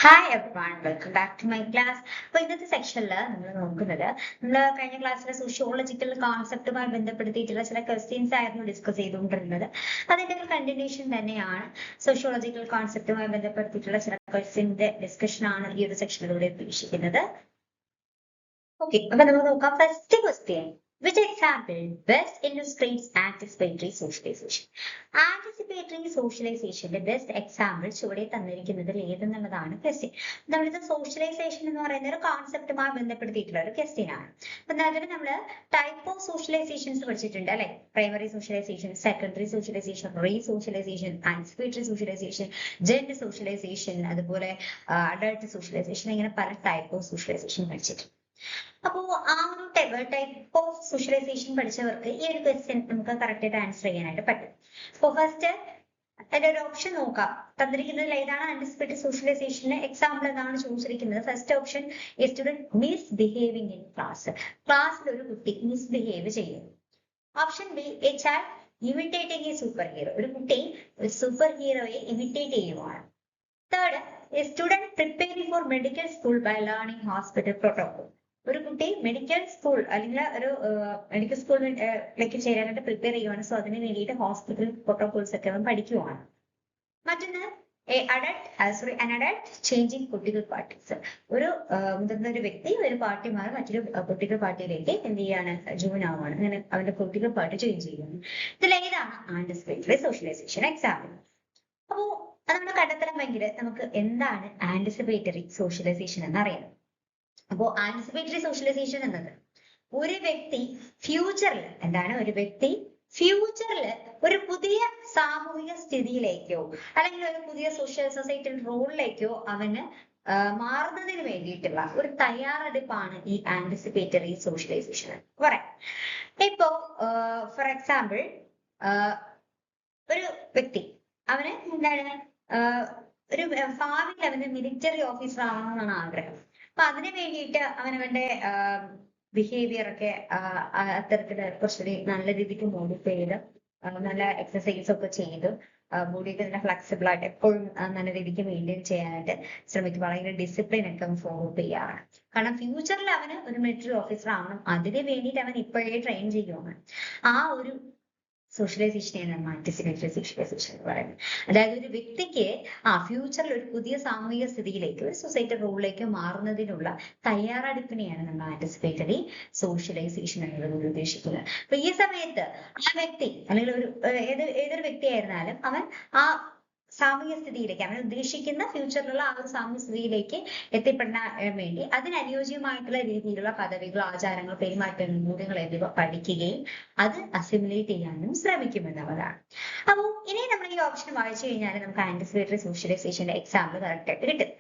Hi everyone welcome back to my class. അപ്പൊ ഇന്നത്തെ സെക്ഷനിൽ നമ്മൾ നോക്കുന്നത് കഴിഞ്ഞ ക്ലാസ്സിലെ സോഷ്യോളജിക്കൽ കോൺസെപ്റ്റുമായി ബന്ധപ്പെടുത്തിയിട്ടുള്ള ചില ക്വസ്റ്റ്യൻസ് ആയിരുന്നു ഡിസ്കസ് ചെയ്തുകൊണ്ടിരുന്നത്. അതിന്റെ ഒരു കണ്ടിന്യൂഷൻ തന്നെയാണ് സോഷ്യോളജിക്കൽ കോൺസെപ്റ്റുമായി ബന്ധപ്പെടുത്തിയിട്ടുള്ള ചില ക്വസ്റ്റ്യൻസിന്റെ ഡിസ്കഷൻ ആണ് ഈ ഒരു സെക്ഷനിലൂടെ ഉദ്ദേശിക്കുന്നത്. ഓക്കെ, അപ്പൊ നമുക്ക് നോക്കാം. First question, which example best illustrates anticipatory socialization? Anticipatory സോഷ്യലൈസേഷന്റെ ബെസ്റ്റ് എക്സാമ്പിൾ ചുവടെ തന്നിരിക്കുന്നതിൽ ഏതെന്നുള്ളതാണ് ക്വസ്റ്റ്യൻ. നമ്മളിത് സോഷ്യലൈസേഷൻ എന്ന് പറയുന്ന ഒരു കോൺസെപ്റ്റുമായി ബന്ധപ്പെടുത്തിയിട്ടുള്ള ഒരു ക്വസ്റ്റ്യൻ ആണ്. അപ്പൊ അതിന് നമ്മൾ ടൈപ്പ് ഓഫ് സോഷ്യലൈസേഷൻസ് പഠിച്ചിട്ടുണ്ട് അല്ലെ. Primary socialisation, secondary socialisation, re socialisation, anticipatory socialisation, gender socialisation, അതുപോലെ അഡൾട്ട് സോഷ്യലൈസേഷൻ, ഇങ്ങനെ പല ടൈപ്പ് ഓഫ് സോഷ്യലൈസേഷൻ പഠിച്ചിട്ടുണ്ട്. അപ്പോ ആ ഒരു ടൈപ്പ് ഓഫ് സോഷ്യലൈസേഷൻ പഠിച്ചവർക്ക് ഈ ഒരു ക്വസ്റ്റ്യൻ നമുക്ക് കറക്റ്റ് ആയിട്ട് ആൻസർ ചെയ്യാനായിട്ട് പറ്റും. അപ്പൊ ഫസ്റ്റ് അതിന്റെ ഒരു ഓപ്ഷൻ നോക്കാം. തന്നിരിക്കുന്നതിൽ ഏതാണ് ആന്റിസിപ്പേറ്ററി സോഷ്യലൈസേഷന് എക്സാമ്പിൾ എന്നാണ് ചോദിച്ചിരിക്കുന്നത്. First option, a student misbehaving in class. ക്ലാസ്സിൽ ഒരു കുട്ടി മിസ്ബിഹേവ് ചെയ്യുന്നു. Option B, a child imitating a super hero. ഒരു കുട്ടി ഒരു സൂപ്പർ ഹീറോയെ ഇമിറ്റേറ്റ് ചെയ്യുവാണ്. Third, a student preparing for medical school by learning hospital protocol. ഒരു കുട്ടി മെഡിക്കൽ സ്കൂൾ അല്ലെങ്കിൽ ഒരു മെഡിക്കൽ സ്കൂളിലേക്ക് ചേരാനായിട്ട് പ്രിപ്പയർ ചെയ്യുവാണ്. സോ അതിന് വേണ്ടിയിട്ട് ഹോസ്പിറ്റൽ പ്രോട്ടോകോൾസ് ഒക്കെ അവൻ പഠിക്കുവാണ്. മറ്റൊന്ന്, അഡൾട്ട് ചേഞ്ചിങ് പൊളിറ്റിക്കൽ പാർട്ടീസ്. ഒരു മുതിർന്ന ഒരു വ്യക്തി ഒരു പാർട്ടി മാറി മറ്റൊരു പൊളിറ്റിക്കൽ പാർട്ടിയിലേക്ക് എന്ത് ചെയ്യാണ്, ജോയിൻ ആവുകയാണ്. അങ്ങനെ അവന്റെ പൊളിറ്റിക്കൽ പാർട്ടി ചേഞ്ച് ചെയ്യുന്നു. ഇതിൽ ഏതാണ് ആന്റിസിപ്പേറ്ററി സോഷ്യലൈസേഷൻ എക്സാമ്പിൾ? അപ്പോ അത് നമ്മൾ കണ്ടെത്തണമെങ്കിൽ നമുക്ക് എന്താണ് ആന്റിസിപ്പേറ്ററി സോഷ്യലൈസേഷൻ എന്ന് അറിയണം. അപ്പോ ആന്റിസിപ്പേറ്ററി സോഷ്യലൈസേഷൻ എന്നത് ഒരു വ്യക്തി ഫ്യൂച്ചറിൽ ഒരു പുതിയ സാമൂഹിക സ്ഥിതിയിലേക്കോ അല്ലെങ്കിൽ ഒരു പുതിയ സോഷ്യൽ സൊസൈറ്റൽ റോളിലേക്കോ അവന് മാറുന്നതിന് വേണ്ടിയിട്ടുള്ള ഒരു തയ്യാറെടുപ്പാണ് ഈ ആന്റിസിപ്പേറ്ററി സോഷ്യലൈസേഷൻ എന്ന് പറയാം. ഇപ്പോ ഫോർ എക്സാമ്പിൾ, ഒരു വ്യക്തി അവന് എന്താണ് ഒരു ഭാവിയിൽ അവന് മിലിറ്ററി ഓഫീസർ ആവണമെന്നാണ് ആഗ്രഹം. അപ്പൊ അതിനു വേണ്ടിയിട്ട് അവനവന്റെ ബിഹേവിയർ ഒക്കെ അത്തരത്തില് കുറച്ചുകൂടി നല്ല രീതിക്ക് മോഡിഫൈ ചെയ്ത് നല്ല എക്സസൈസ് ഒക്കെ ചെയ്ത് ബോഡിയൊക്കെ നല്ല ഫ്ലെക്സിബിൾ ആയിട്ട് എപ്പോഴും നല്ല രീതിക്ക് മെയിൻറ്റെയിൻ ചെയ്യാനായിട്ട് ശ്രമിക്കും. വളരെ ഡിസിപ്ലിൻ ഒക്കെ ഫോളോ ചെയ്യാറ്. കാരണം ഫ്യൂച്ചറിൽ അവന് ഒരു മിലിറ്ററി ഓഫീസർ ആവണം. അതിന് വേണ്ടിയിട്ട് അവൻ ഇപ്പോഴേ ട്രെയിൻ ചെയ്യുവാണ്. ആ ഒരു സോഷ്യലൈസേഷനെയാണ് നമ്മൾ ആന്റിസിപ്പേറ്ററി സോഷ്യലൈസേഷൻ എന്ന് പറയുന്നത്. അതായത് ഒരു വ്യക്തിക്ക് ഫ്യൂച്ചറിൽ ഒരു പുതിയ സാമൂഹിക സ്ഥിതിയിലേക്ക് ഒരു സൊസൈറ്റി റോളിലേക്ക് മാറുന്നതിനുള്ള തയ്യാറെടുപ്പിനെയാണ് നമ്മൾ ആന്റിസിപ്പേറ്ററി സോഷ്യലൈസേഷൻ എന്നുള്ളത് ഉദ്ദേശിക്കുന്നത്. അപ്പൊ ഈ സമയത്ത് ആ വ്യക്തി അല്ലെങ്കിൽ ഏതൊരു വ്യക്തിയായിരുന്നാലും അവൻ ആ സാമൂഹ്യ സ്ഥിതിയിലേക്ക്, അവൻ ഉദ്ദേശിക്കുന്ന ഫ്യൂച്ചറിലുള്ള ആ ഒരു സാമൂഹ്യ സ്ഥിതിയിലേക്ക് എത്തിപ്പെടാൻ വേണ്ടി അതിനനുയോജ്യമായിട്ടുള്ള രീതിയിലുള്ള പദവികൾ, ആചാരങ്ങൾ, പെരുമാറ്റങ്ങൾ, മൂല്യങ്ങൾ എന്നിവ പഠിക്കുകയും അത് അസിമുലേറ്റ് ചെയ്യാനും ശ്രമിക്കുമെന്നുള്ളതാണ്. അപ്പോൾ ഇനി നമ്മൾ ഈ ഓപ്ഷൻ വായിച്ചു കഴിഞ്ഞാൽ നമുക്ക് ആന്റിസിപ്പേറ്ററി സോഷ്യലൈസേഷന്റെ എക്സാമ്പിൾ കറക്റ്റ് ആയിട്ട് കിട്ടും.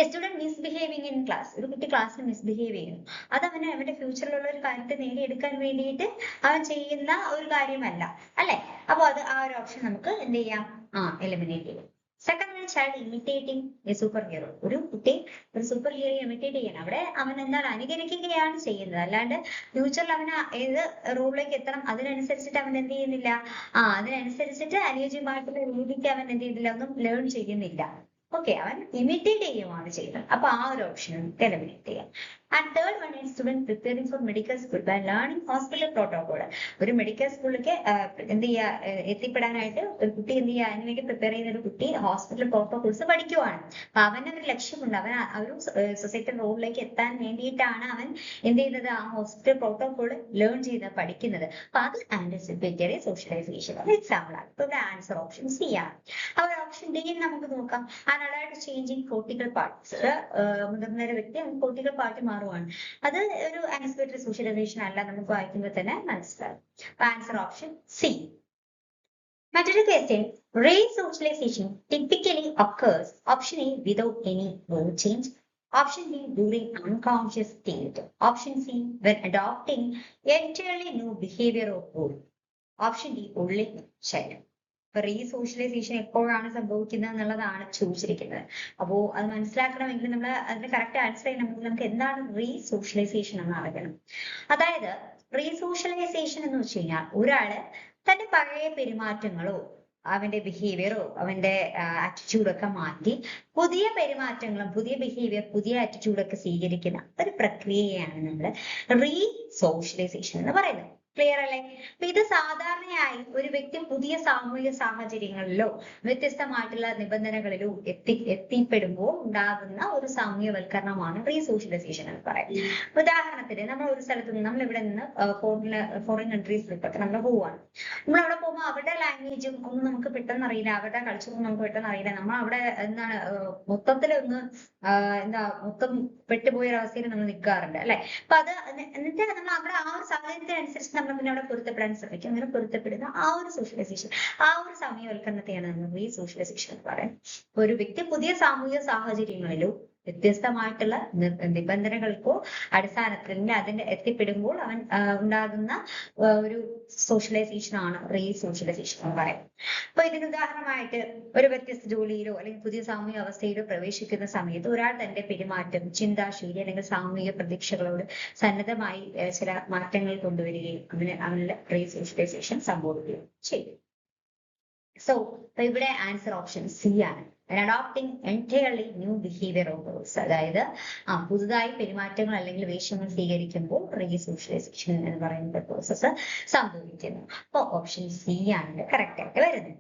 A student misbehaving in class. ഒരു കുട്ടി ക്ലാസ്സിൽ മിസ്ബിഹേവ് ചെയ്യുന്നു. അത് അവന്റെ ഫ്യൂച്ചറിലുള്ള ഒരു കാര്യത്തെ നേടിയെടുക്കാൻ വേണ്ടിയിട്ട് അവൻ ചെയ്യുന്ന ഒരു കാര്യമല്ല അല്ലെ. അപ്പൊ അത് ആ ഒരു ഓപ്ഷൻ നമുക്ക് എന്ത് ചെയ്യാം, എലിമിനേറ്റ് ചെയ്യാം. Second one, child imitating a super hero. ഒരു കുട്ടി ഒരു സൂപ്പർ ഹീറോയെ ഇമിറ്റേറ്റ് ചെയ്യണം. അവിടെ അവൻ എന്താണ് അനുകരിക്കുകയാണ് ചെയ്യുന്നത്. അല്ലാണ്ട് ഫ്യൂച്ചറിൽ അവന് ഏത് റോളിലേക്ക് എത്തണം അതിനനുസരിച്ചിട്ട് അവൻ എന്ത് ചെയ്യുന്നില്ല, അതിനനുസരിച്ചിട്ട് അനുയോജ്യമായിട്ടുള്ള രീതിക്ക് അവൻ എന്ത് ചെയ്യുന്നില്ല, ഒന്നും ലേൺ ചെയ്യുന്നില്ല. ഓക്കെ, അവൻ ഇമിറ്റേറ്റ് ചെയ്യുകയാണ് ചെയ്യുന്നത്. അപ്പൊ ആ ഒരു ഓപ്ഷൻ നമുക്ക് എലിമിനേറ്റ് ചെയ്യാം. And third one is student preparing for medical school by learning hospital protocol. ഒരു മെഡിക്കൽ സ്കൂളിലേക്ക് എന്ത് ചെയ്യുക, എത്തിപ്പെടാനായിട്ട് ഒരു കുട്ടി എന്ത് ചെയ്യുക, അതിനുവേണ്ടി പ്രിപ്പയർ ചെയ്യുന്ന ഒരു കുട്ടി ഹോസ്പിറ്റൽ പ്രോട്ടോകോൾസ് പഠിക്കുവാണ്. അപ്പൊ അവന് ഒരു ലക്ഷ്യമുണ്ട്. അവൻ ആ ഒരു സൊസൈറ്റി റോളിലേക്ക് എത്താൻ വേണ്ടിയിട്ടാണ് അവൻ എന്ത് ചെയ്യുന്നത്, ആ ഹോസ്പിറ്റൽ പ്രോട്ടോകോൾ ലേൺ ചെയ്ത് പഠിക്കുന്നത്. അപ്പൊ അത് ആന്റിസിപ്പേറ്ററി സോഷ്യലൈസേഷൻ എക്സാമ്പിൾ ആണ്. ഇപ്പൊ ഇവിടെ ആൻസർ ഓപ്ഷൻ സി ആണ്. അപ്പോൾ ഓപ്ഷൻ ഡി നമുക്ക് നോക്കാം. Adult changing political parties. മുതിർന്ന ഒരു വ്യക്തി പൊളിറ്റിക്കൽ പാർട്ടി മാറുവാണ്. അത് ഒരു ആന്റിസിപ്പേറ്ററി സോഷ്യലൈസേഷൻ അല്ല, നമുക്ക് വായിക്കുമ്പോൾ തന്നെ മനസ്സിലാവും. Answer option C. മറ്റൊരു question, resocialization typically occurs option A without any role change, option B during unconscious state, option C when adopting entirely new behavior or role, option D only child. Resocialization എപ്പോഴാണ് സംഭവിക്കുന്നത് എന്നുള്ളതാണ് ചോദിച്ചിരിക്കുന്നത്. അപ്പോ അത് മനസ്സിലാക്കണമെങ്കിൽ നമ്മൾ അതിന് കറക്റ്റ് ആൻസർ ചെയ്യണമെങ്കിൽ നമുക്ക് എന്താണ് റീസോഷ്യലൈസേഷൻ എന്ന് അറിയണം. അതായത് റീസോഷ്യലൈസേഷൻ എന്ന് വെച്ച് കഴിഞ്ഞാൽ ഒരാള് തന്റെ പഴയ പെരുമാറ്റങ്ങളോ അവന്റെ ബിഹേവിയറോ അവന്റെ ആറ്റിറ്റ്യൂഡൊക്കെ മാറ്റി പുതിയ പെരുമാറ്റങ്ങളും പുതിയ ബിഹേവിയർ പുതിയ ആറ്റിറ്റ്യൂഡൊക്കെ സ്വീകരിക്കുന്ന ഒരു പ്രക്രിയയാണ് നമ്മൾ റീ സോഷ്യലൈസേഷൻ എന്ന് പറയുന്നത്. ക്ലിയർ അല്ലേ? അപ്പൊ ഇത് സാധാരണയായി ഒരു വ്യക്തി പുതിയ സാമൂഹിക സാഹചര്യങ്ങളിലോ വ്യത്യസ്തമായിട്ടുള്ള നിബന്ധനകളിലോ എത്തിപ്പെടുമ്പോൾ ഉണ്ടാകുന്ന ഒരു സാമൂഹ്യവൽക്കരണമാണ് റീസോഷ്യലൈസേഷൻ എന്ന് പറയുന്നത്. ഉദാഹരണത്തിന് നമ്മൾ ഒരു സ്ഥലത്ത് നിന്ന് നമ്മൾ ഇവിടെ നിന്ന് ഫോറിൻ കൺട്രീസിലൊക്കെ നമ്മൾ പോവാണ്. നമ്മൾ അവിടെ പോകുമ്പോൾ അവരുടെ ലാംഗ്വേജും ഒന്നും നമുക്ക് പെട്ടെന്ന് അറിയില്ല, അവരുടെ കൾച്ചറും നമുക്ക് പെട്ടെന്ന് അറിയില്ല. നമ്മൾ അവിടെ എന്താണ് മൊത്തത്തിലൊന്ന് മൊത്തം പെട്ടുപോയ ഒരവസ്ഥയിൽ നമ്മൾ നിൽക്കാറുണ്ട് അല്ലെ? അപ്പൊ അത് എന്നിട്ട് നമ്മൾ അവിടെ ആ ഒരു സാഹചര്യത്തിനനുസരിച്ച് നമ്മൾ പിന്നെ അവിടെ പൊരുത്തപ്പെടാൻ ശ്രമിക്കും. അങ്ങനെ പൊരുത്തപ്പെടുന്ന ആ ഒരു സോഷ്യലൈസേഷൻ, ആ ഒരു സാമൂഹ്യവൽക്കരണത്തെയാണ് നമ്മൾ റീ സോഷ്യലൈസേഷൻ എന്ന് പറയുന്നത്. ഒരു വ്യക്തി പുതിയ സാമൂഹിക സാഹചര്യങ്ങളിലോ വ്യത്യസ്തമായിട്ടുള്ള നിബന്ധനകൾക്കോ അടിസ്ഥാനത്തിൽ അതിന്റെ എത്തിപ്പെടുമ്പോൾ അവൻ ഉണ്ടാകുന്ന ഒരു സോഷ്യലൈസേഷൻ ആണ് റീ സോഷ്യലൈസേഷൻ എന്ന് പറയുന്നത്. അപ്പൊ ഇതിന് ഉദാഹരണമായിട്ട് ഒരു വ്യത്യസ്ത ജോലിയിലോ അല്ലെങ്കിൽ പുതിയ സാമൂഹിക അവസ്ഥയിലോ പ്രവേശിക്കുന്ന സമയത്ത് ഒരാൾ തന്റെ പെരുമാറ്റം, ചിന്താശൈലി അല്ലെങ്കിൽ സാമൂഹിക പ്രതീക്ഷകളോട് സന്നദ്ധമായി ചില മാറ്റങ്ങൾ കൊണ്ടുവരികയും അവനിലെ റീ സോഷ്യലൈസേഷൻ സംഭവിക്കുകയും ചെയ്യും. സോ ഇവിടെ ആൻസർ ഓപ്ഷൻ സി ആണ്. Adopting entirely new behaviour of അതായത് പുതുതായി പെരുമാറ്റങ്ങൾ അല്ലെങ്കിൽ വേഷങ്ങൾ സ്വീകരിക്കുമ്പോൾ റീ സോഷ്യലൈസേഷൻ എന്ന് പറയുന്ന പ്രോസസ്സ് സംഭവിക്കുന്നു. അപ്പൊ ഓപ്ഷൻ സി ആണ് കറക്റ്റ് ആയിട്ട് വരുന്നത്.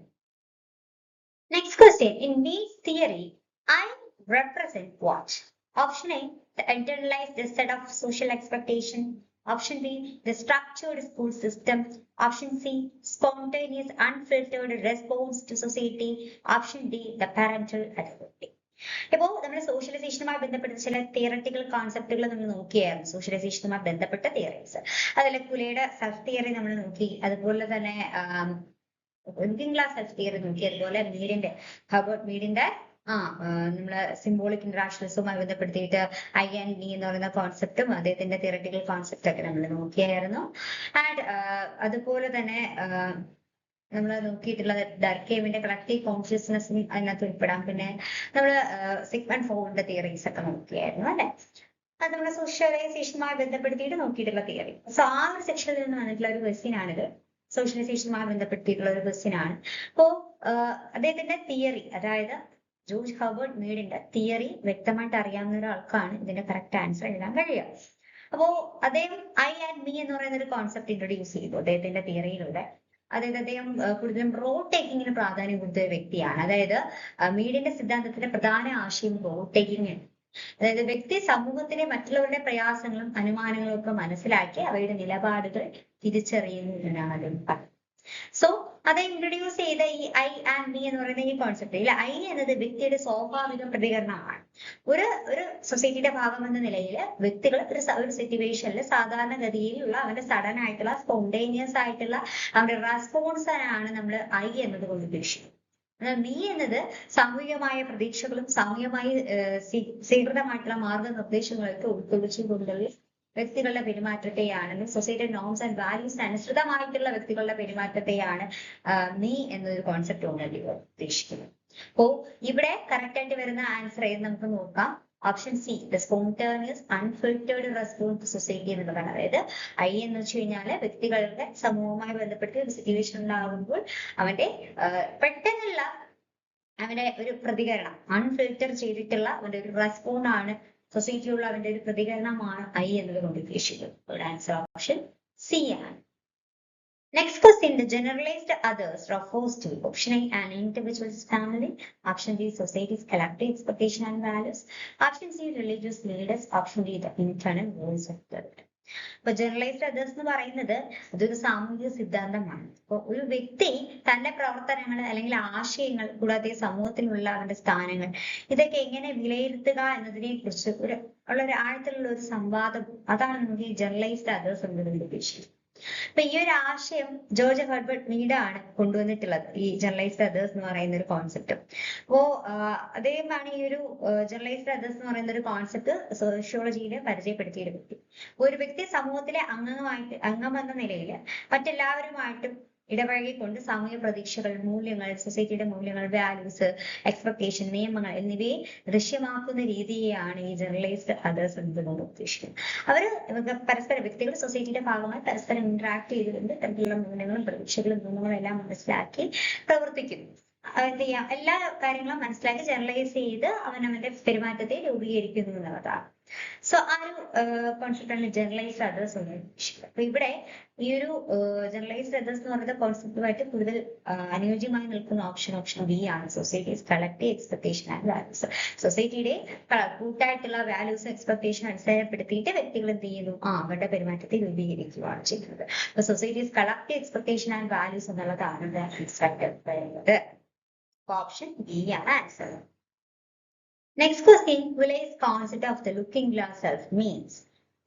Next question. In means theory I represent what? Option A, the internalized set of social expectation. Option B, the structured school system. Option C, spontaneous unfiltered response to society. Option D, the parental authority. ഇപ്പോൾ നമ്മൾ സോഷ്യലൈസേഷനുമായി ബന്ധപ്പെട്ട ചില theoretical കോൺസെപ്റ്റുകൾ നമ്മൾ നോക്കിയായിരുന്നു. സോഷ്യലൈസേഷനുമായി ബന്ധപ്പെട്ട theories, അതിലെ കുലയുടെ self theory നമ്മൾ നോക്കി, അതുപോലെ തന്നെ വർക്കിംഗ് ക്ലാസ് സെൽഫ് തിയറി നോക്കി, അതുപോലെ ഹെർബർട്ട് മീഡിന്റെ നമ്മള് സിംബോളിക് ഇന്ററാക്ഷൻസുമായി ബന്ധപ്പെടുത്തിയിട്ട് ഐ ആൻഡ് മീ എന്ന് പറയുന്ന കോൺസെപ്റ്റും അദ്ദേഹത്തിന്റെ തിയററ്റിക്കൽ കോൺസെപ്റ്റ് ഒക്കെ നമ്മൾ നോക്കിയായിരുന്നു. ആൻഡ് അതുപോലെ തന്നെ നമ്മൾ നോക്കിയിട്ടുള്ളത് ഡർക്കേമിന്റെ കളക്റ്റീവ് കോൺഷ്യസ്നെസ് അതിനകത്ത് ഉൾപ്പെടാം. പിന്നെ നമ്മള് സിഗ്മണ്ട് ഫ്രോയിഡിന്റെ തിയറീസ് ഒക്കെ നോക്കിയായിരുന്നു അല്ലെ? അത് നമ്മുടെ സോഷ്യലൈസേഷനുമായി ബന്ധപ്പെടുത്തിയിട്ട് നോക്കിയിട്ടുള്ള തിയറി. സോ ആ ഒരു സെക്ഷനിൽ നിന്ന് വന്നിട്ടുള്ള ഒരു ക്വസ്റ്റ്യൻ ആണിത്. സോഷ്യലൈസേഷനുമായി ബന്ധപ്പെടുത്തിയിട്ടുള്ള ഒരു ക്വസ്റ്റ്യൻ ആണ്. അപ്പോ അദ്ദേഹത്തിന്റെ തിയറി, അതായത് ജോർജ് ഹെർബർട്ട് മീഡിന്റെ തിയറി വ്യക്തമായിട്ട് അറിയാവുന്ന ഒരാൾക്കാണ് ഇതിന്റെ കറക്റ്റ് ആൻസർ എഴുതാൻ കഴിയുക. അപ്പോ അദ്ദേഹം ഐ ആൻഡ് മീ എന്ന് പറയുന്ന ഒരു കോൺസെപ്റ്റ് ഇൻട്രൊഡ്യൂസ് ചെയ്തു അദ്ദേഹത്തിന്റെ തിയറിയിലൂടെ. അതായത് അദ്ദേഹം കൂടുതലും റോഡ് ടേക്കിങ്ങിന് പ്രാധാന്യം കൊടുത്ത ഒരു വ്യക്തിയാണ്. അതായത് മീഡിന്റെ സിദ്ധാന്തത്തിന്റെ പ്രധാന ആശയം റോഡ് ടേക്കിംഗ് ആണ്. അതായത് വ്യക്തി സമൂഹത്തിലെ മറ്റുള്ളവരുടെ പ്രയാസങ്ങളും അനുമാനങ്ങളും ഒക്കെ മനസ്സിലാക്കി അവയുടെ നിലപാടുകൾ തിരിച്ചറിയുന്നു എന്നാണ് അദ്ദേഹം പറഞ്ഞത്. സോ അത് ഇൻട്രൊഡ്യൂസ് ചെയ്ത ഈ ഐ ആൻഡ് മീ എന്ന് പറയുന്ന ഈ കോൺസെപ്റ്റ്, ഇല്ല ഐ എന്നത് വ്യക്തിയുടെ സ്വാഭാവിക പ്രതികരണമാണ്. ഒരു സൊസൈറ്റിയുടെ ഭാഗം എന്ന നിലയിൽ വ്യക്തികൾ ഒരു സിറ്റുവേഷനിൽ സാധാരണഗതിയിലുള്ള അവന്റെ സഡൻ ആയിട്ടുള്ള സ്പോണ്ടേനിയസ് ആയിട്ടുള്ള അവരുടെ റെസ്പോൺസിനാണ് നമ്മൾ ഐ എന്നത് കൊണ്ട് ഉദ്ദേശിക്കുന്നത്. മീ എന്നത് സാമൂഹികമായ പ്രതീക്ഷകളും സാമൂഹികമായി സ്വീകൃതമായിട്ടുള്ള മാർഗനിർദ്ദേശങ്ങളൊക്കെ ഉൾക്കൊള്ളിച്ചുകൊണ്ടുള്ള വ്യക്തികളുടെ പെരുമാറ്റത്തെയാണ്, സൊസൈറ്റി നോംസ് ആൻഡ് വാല്യൂസിന് അനുസൃതമായിട്ടുള്ള വ്യക്തികളുടെ പെരുമാറ്റത്തെയാണ് മീ എന്നൊരു കോൺസെപ്റ്റ് കൊണ്ട് ഉദ്ദേശിക്കുന്നത്. അപ്പോ ഇവിടെ കറക്റ്റ് ആയിട്ട് വരുന്ന ആൻസർ ഏത് നമുക്ക് നോക്കാം. Option C, the spontaneous unfiltered response to society എന്നുള്ളതാണ്. അതായത് ഐ എന്ന് വെച്ച് കഴിഞ്ഞാല് വ്യക്തികളുടെ സമൂഹവുമായി ബന്ധപ്പെട്ട് ഒരു സിറ്റുവേഷൻ ഉണ്ടാകുമ്പോൾ അവന്റെ പെട്ടെന്നുള്ള അവന്റെ ഒരു പ്രതികരണം, അൺഫിൽറ്റർ ചെയ്തിട്ടുള്ള അവന്റെ ഒരു റെസ്പോണ്ട് ആണ്, സൊസൈറ്റിയുള്ള അവന്റെ ഒരു പ്രതികരണമാണ് ഐ എന്നത് കൊണ്ട് ഉദ്ദേശിക്കുന്നത്. ആൻസർ ഓപ്ഷൻ സി ആണ്. Next question, the generalized others refers to option A, an individual's family. Option B, society's collective expectation and values. Option C, religious leaders. Option D, the internal voice of the world. അപ്പൊ generalised others എന്ന് പറയുന്നത് അതൊരു സാമൂഹിക സിദ്ധാന്തമാണ്. അപ്പൊ ഒരു വ്യക്തി തന്റെ പ്രവർത്തനങ്ങൾ അല്ലെങ്കിൽ ആശയങ്ങൾ, കൂടാതെ സമൂഹത്തിലുള്ള അവന്റെ സ്ഥാനങ്ങൾ, ഇതൊക്കെ എങ്ങനെ വിലയിരുത്തുക എന്നതിനെ കുറിച്ച് ഉള്ളൊരു ആഴത്തിലുള്ള ഒരു സംവാദം, അതാണ് നമുക്ക് ഈ ജനറലൈസ്ഡ് അതേഴ്സ് എന്നതുകൊണ്ട് ഉദ്ദേശിക്കുന്നത്. അപ്പൊ ഈ ഒരു ആശയം ജോർജ് ഹെർബർട്ട് മീഡ് ആണ് കൊണ്ടുവന്നിട്ടുള്ളത്, ഈ ജനറലൈസ്ഡ് അതേഴ്സ് എന്ന് പറയുന്ന ഒരു കോൺസെപ്റ്റ്. അപ്പോ അദ്ദേഹമാണ് ഈ ഒരു ജനറലൈസ്ഡ് അതേഴ്സ് എന്ന് പറയുന്ന ഒരു കോൺസെപ്റ്റ് സോഷ്യോളജിയിൽ പരിചയപ്പെടുത്തിയ ഒരു വ്യക്തി. ഒരു വ്യക്തി സമൂഹത്തിലെ അംഗമെന്ന നിലയിൽ മറ്റെല്ലാവരുമായിട്ടും ഇടപഴകിക്കൊണ്ട് സാമൂഹ്യ പ്രതീക്ഷകൾ, മൂല്യങ്ങൾ, സൊസൈറ്റിയുടെ മൂല്യങ്ങൾ, വാല്യൂസ്, എക്സ്പെക്ടേഷൻ, നിയമങ്ങൾ എന്നിവയെ ദൃശ്യമാക്കുന്ന രീതിയെയാണ് ഈ ജനറലൈസ്ഡ് അതേഴ്സ് എന്നതുകൊണ്ട് ഉദ്ദേശിക്കുന്നത്. അവര് പരസ്പര വ്യക്തികൾ സൊസൈറ്റിയുടെ ഭാഗമായി പരസ്പരം ഇന്ററാക്ട് ചെയ്തുകൊണ്ട് തരത്തിലുള്ള മൂല്യങ്ങളും പ്രതീക്ഷകളും നിയമങ്ങളും എല്ലാം മനസ്സിലാക്കി പ്രവർത്തിക്കുന്നു. എന്ത് ചെയ്യാം, എല്ലാ കാര്യങ്ങളും മനസ്സിലാക്കി ജനറലൈസ് ചെയ്ത് അവനവന്റെ പെരുമാറ്റത്തെ രൂപീകരിക്കുന്നു എന്നുള്ളതാണ്. സോ ആ ഒരു കോൺസെപ്റ്റാണ് ജനറലൈസ്ഡ് അതേഴ്സ് എന്ന് ഉദ്ദേശിക്കുന്നത്. അപ്പൊ ഇവിടെ ഈ ഒരു ജനറലൈസ്ഡ് അതേഴ്സ് എന്ന് പറയുന്ന കോൺസെപ്റ്റുമായിട്ട് കൂടുതൽ അനുയോജ്യമായി നിൽക്കുന്ന ഓപ്ഷൻ ബി ആണ്. Societies collective expectation and values. സൊസൈറ്റിയുടെ കൂട്ടായിട്ടുള്ള വാല്യൂസും എക്സ്പെക്ടേഷൻ അടിസ്ഥാനപ്പെടുത്തിയിട്ട് വ്യക്തികൾ എന്ത് ചെയ്യുന്നു, അവരുടെ പെരുമാറ്റത്തെ രൂപീകരിക്കുകയാണ് ചെയ്യുന്നത്. അപ്പൊ society's collective expectation and values എന്നുള്ളതാണ് പറയുന്നത്. ഓപ്ഷൻ ബി ആണ് answer. Next question, Cooley's concept of the looking glass self means.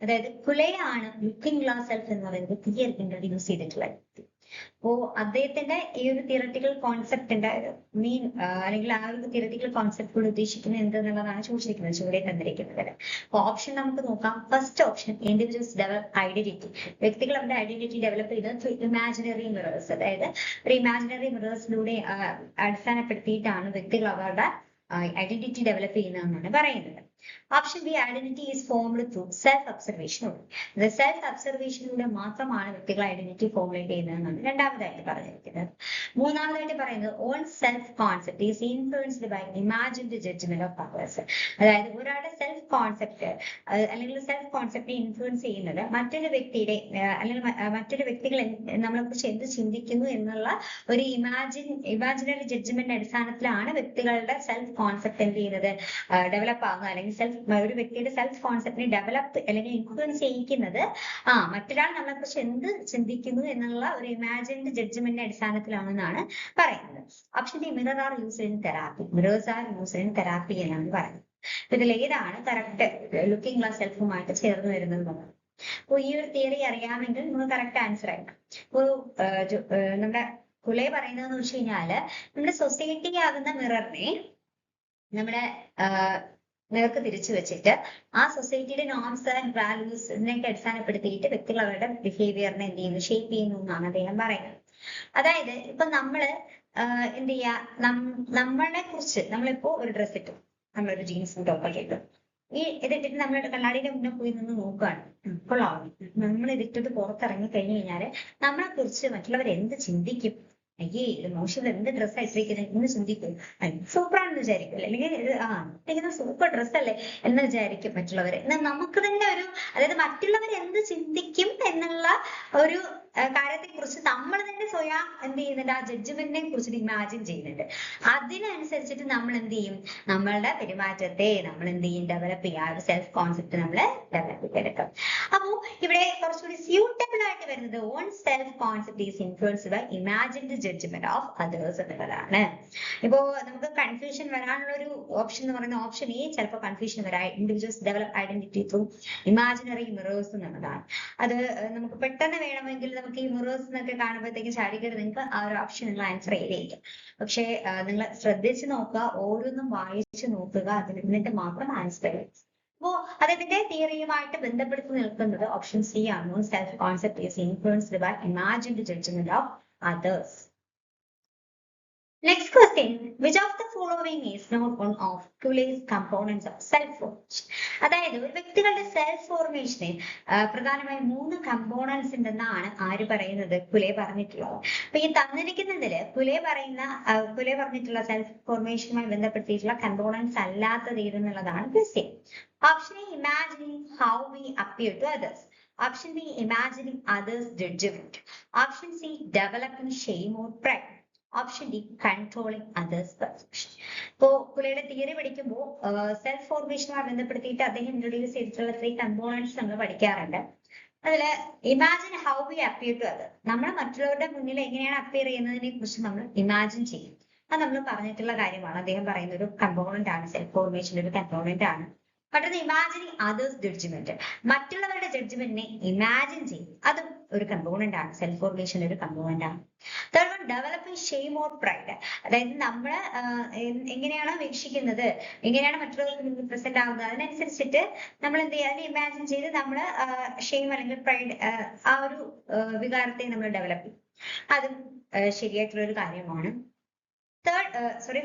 അതായത് കുലയാണ് ലുക്കിംഗ് ഗ്ലാസ് സെൽഫ് എന്ന് പറയുന്നത് തിയറി ഇൻട്രൊഡ്യൂസ് ചെയ്തിട്ടുള്ള വ്യക്തി. അപ്പോ അദ്ദേഹത്തിന്റെ ഈ ഒരു തിയററ്റിക്കൽ കോൺസെപ്റ്റിന്റെ മീൻ അല്ലെങ്കിൽ ആ ഒരു തിയററ്റിക്കൽ കോൺസെപ്റ്റ് ഉദ്ദേശിക്കുന്നത് എന്തെന്നുള്ളതാണ് ചോദിച്ചിരിക്കുന്നത്, ചുവടെ തന്നിരിക്കുന്നത്. അപ്പൊ ഓപ്ഷൻ നമുക്ക് നോക്കാം. First option, individuals develop identity. വ്യക്തികൾ അവരുടെ ഐഡന്റിറ്റി ഡെവലപ്പ് ചെയ്തത് ഇമാജിനറി മിറേഴ്സ്, അതായത് ഒരു ഇമാജിനറി മിറേഴ്സിലൂടെ അടിസ്ഥാനപ്പെടുത്തിയിട്ടാണ് വ്യക്തികൾ അവരുടെ ഐഡന്റിറ്റി ഡെവലപ്പ് ചെയ്യുന്നതെന്നാണ് പറയുന്നത്. Option B, identity is formed through self observation. Self ഒബ്സർവേഷനിലൂടെ മാത്രമാണ് വ്യക്തികൾ ഐഡന്റിറ്റി ഫോർമുലേറ്റ് ചെയ്യുന്നതെന്നാണ് രണ്ടാമതായിട്ട് പറഞ്ഞിരിക്കുന്നത്. മൂന്നാമതായിട്ട് പറയുന്നത്, own self concept is influenced by imagined judgement of others. അതായത് ഒരാളുടെ സെൽഫ് കോൺസെപ്റ്റ് അല്ലെങ്കിൽ സെൽഫ് കോൺസെപ്റ്റിനെ ഇൻഫ്ലുവൻസ് ചെയ്യുന്നത് മറ്റൊരു വ്യക്തിയുടെ അല്ലെങ്കിൽ മറ്റൊരു വ്യക്തികൾ നമ്മളെ കുറിച്ച് എന്ത് ചിന്തിക്കുന്നു എന്നുള്ള ഒരു ഇമാജിനറി ജഡ്ജ്മെന്റ് അടിസ്ഥാനത്തിലാണ് വ്യക്തികളുടെ സെൽഫ് കോൺസെപ്റ്റ് എന്ത് ചെയ്യുന്നത്, ഡെവലപ്പ് ആകുന്നത്. അല്ലെങ്കിൽ ഒരു വ്യക്തിയുടെ സെൽഫ് കോൺസെപ്റ്റിനെ ഡെവലപ്പ് അല്ലെങ്കിൽ ഇൻഫ്ലുവൻസ് ചെയ്യിക്കുന്നത് മറ്റൊരാൾ നമ്മളെ കുറിച്ച് എന്ത് ചിന്തിക്കുന്നു എന്നുള്ള ഒരു ഇമാജിൻഡ് ജഡ്ജ്മെന്റിന്റെ അടിസ്ഥാനത്തിലാണെന്നാണ് പറയുന്നത്. Option D, mirror are used in therapy. Mirrors are used in therapy എന്നാണ് പറയുന്നത്. ഇതിൽ ഏതാണ് കറക്റ്റ് ലുക്കിംഗ് ഗ്ലാസ് സെൽഫുമായിട്ട് ചേർന്ന് വരുന്നത്? അപ്പൊ ഈ ഒരു തിയറി അറിയാമെങ്കിൽ നമുക്ക് കറക്റ്റ് ആൻസർ ആയിരിക്കും. ഇപ്പൊ നമ്മുടെ കുലെ പറയുന്നതെന്ന് വെച്ച് കഴിഞ്ഞാല്, നമ്മുടെ സൊസൈറ്റി ആകുന്ന മിററിനെ നമ്മുടെ നേർക്ക് തിരിച്ചു വെച്ചിട്ട് ആ സൊസൈറ്റിയുടെ നോംസ് ആൻഡ് വാല്യൂസ് ഇതിനൊക്കെ അടിസ്ഥാനപ്പെടുത്തിയിട്ട് വ്യക്തികൾ അവരുടെ ബിഹേവിയറിനെ എന്ത് ചെയ്യുന്നു, ഷേപ്പ് ചെയ്യുന്നു എന്നാണ് അദ്ദേഹം പറയുന്നത്. അതായത് ഇപ്പൊ നമ്മള് എന്ത് ചെയ്യാ, നമ്മളെ കുറിച്ച് നമ്മളിപ്പോ ഒരു ഡ്രസ്സ് ഇട്ടു, നമ്മളൊരു ജീൻസും ടോപ്പൊക്കെ ഇട്ടു, ഇതിട്ടിട്ട് നമ്മളുടെ കണ്ണാടിയുടെ മുന്നേ പോയി നിന്ന് നോക്കുകയാണ്. കൊള്ളാവും, നമ്മൾ ഇതിട്ടിട്ട് പുറത്തിറങ്ങി കഴിഞ്ഞു കഴിഞ്ഞാല് നമ്മളെ കുറിച്ച് മറ്റുള്ളവർ എന്ത് ചിന്തിക്കും, അയ്യേ ഇത് മോശം എന്ത് ഡ്രസ്സ് ഇട്ടിരിക്കുന്നത് എന്ന് ചിന്തിക്കും, സൂപ്പറാണെന്ന് വിചാരിക്കും, അല്ലെങ്കിൽ ഇങ്ങനെ സൂപ്പർ ഡ്രസ്സല്ലേ എന്ന് വിചാരിക്കും മറ്റുള്ളവര്. എന്നാൽ നമുക്ക് തന്നെ ഒരു, അതായത് മറ്റുള്ളവർ എന്ത് ചിന്തിക്കും എന്നുള്ള ഒരു കാര്യത്തെ കുറിച്ച് നമ്മൾ തന്നെ സ്വയം എന്ത് ചെയ്യുന്നുണ്ട്, ആ ജഡ്ജ്മെന്റിനെ കുറിച്ചിട്ട് ഇമാജിൻ ചെയ്യുന്നുണ്ട്. അതിനനുസരിച്ചിട്ട് നമ്മൾ എന്ത് ചെയ്യും, നമ്മളുടെ പെരുമാറ്റത്തെ നമ്മൾ എന്ത് ചെയ്യും, ഡെവലപ്പ് ചെയ്യുക. ആ ഒരു സെൽഫ് കോൺസെപ്റ്റ് നമ്മൾ ഡെവലപ്പ് ചെയ്തെടുക്കാം. അപ്പോ ഇവിടെ കുറച്ചുകൂടി സ്യൂട്ടബിൾ ആയിട്ട് വരുന്നത് on self concept is influenced by imagined judgement of others എന്നുള്ളതാണ്. ഇപ്പോ നമുക്ക് കൺഫ്യൂഷൻ വരാനുള്ള ഒരു ഓപ്ഷൻ എന്ന് പറയുന്ന ഓപ്ഷൻ എ ചിലപ്പോൾ കൺഫ്യൂഷൻ വരാം. Individuals develop identity through imaginary mirrors എന്നുള്ളതാണ്. അത് നമുക്ക് പെട്ടെന്ന് വേണമെങ്കിൽ നമുക്ക് ഈ മിറേഴ്സ് എന്നൊക്കെ കാണുമ്പോഴത്തേക്കും ചാടിക്കരുത്, നിങ്ങൾക്ക് ആ ഒരു ഓപ്ഷനുള്ള ആൻസർ ഏതായിരിക്കും. പക്ഷേ നിങ്ങൾ ശ്രദ്ധിച്ച് നോക്കുക, ഓരോന്നും വായിച്ചു നോക്കുക, എന്നിട്ട് മാത്രം ആൻസർ ചെയ്യും. അപ്പോ അദ്ദേഹത്തിന്റെ തിയറിയുമായിട്ട് ബന്ധപ്പെടുത്തി നിൽക്കുന്നത് ഓപ്ഷൻ സി ആണ്. Self concept is influenced by imagined judgement of others. Next question, which of the following is not one of Kule's components of self-formation? അതായത് ഒരു വ്യക്തികളുടെ സെൽഫ് ഫോർമേഷന് പ്രധാനമായും 3 കമ്പോണൻസ് ഉണ്ടെന്നാണ് ആര് പറയുന്നത്, കുലെ പറഞ്ഞിട്ടുള്ളത്. അപ്പൊ ഈ തന്നിരിക്കുന്നതില് കുലെ പറഞ്ഞിട്ടുള്ള സെൽഫ് ഫോർമേഷനുമായി ബന്ധപ്പെടുത്തിയിട്ടുള്ള കമ്പോണൻസ് അല്ലാത്തത് ഏതെന്നുള്ളതാണ് question. Option A, imagining how we appear to others. Option B, imagining others' judgment. Option C, developing shame or pride. Option D, controlling others' perception. ഇപ്പോ കുലയുടെ തിയറി പഠിക്കുമ്പോൾ സെൽഫ് ഫോർമേഷനുമായി ബന്ധപ്പെടുത്തിയിട്ട് അദ്ദേഹം ഇൻട്രൊഡ്യൂസ് ചെയ്തിട്ടുള്ള 3 കമ്പോണൻസ് നമ്മൾ പഠിക്കാറുണ്ട്. അതില് imagine how we appear to other, നമ്മൾ മറ്റുള്ളവരുടെ മുന്നിൽ എങ്ങനെയാണ് അപ്പിയർ ചെയ്യുന്നതിനെ കുറിച്ച് നമ്മൾ ഇമാജിൻ ചെയ്യും. അത് നമ്മൾ പറഞ്ഞിട്ടുള്ള കാര്യമാണ്. അദ്ദേഹം പറയുന്ന ഒരു കമ്പോണന്റ് ആണ്, സെൽഫ് ഫോർമേഷന്റെ ഒരു കമ്പോണന്റ് ആണ്. മറ്റൊന്ന് ഇമാജിനിങ് അതേഴ്സ് ജഡ്ജ്മെന്റ്, മറ്റുള്ളവരുടെ ജഡ്ജ്മെന്റിനെ ഇമാജിൻ ചെയ്യും. അതും ഒരു കമ്പോണന്റ് ആണ്, സെൽഫ് ഫോർമേഷൻ ഒരു കമ്പോണന്റ് ആണ്. Third one, developing shame or pride. അതായത് നമ്മള് എങ്ങനെയാണോ വീക്ഷിക്കുന്നത്, എങ്ങനെയാണ് മറ്റുള്ളവർക്ക് മുന്നിൽ പ്രസന്റ് ആവുന്നത്, അതിനനുസരിച്ചിട്ട് നമ്മൾ എന്ത് ചെയ്യുക, അതിനെ ഇമാജിൻ ചെയ്ത് നമ്മൾ ഷെയിം അല്ലെങ്കിൽ പ്രൈഡ് ആ ഒരു വികാരത്തെ നമ്മൾ ഡെവലപ്പ് ചെയ്യും. അതും ശരിയായിട്ടുള്ള ഒരു കാര്യമാണ്.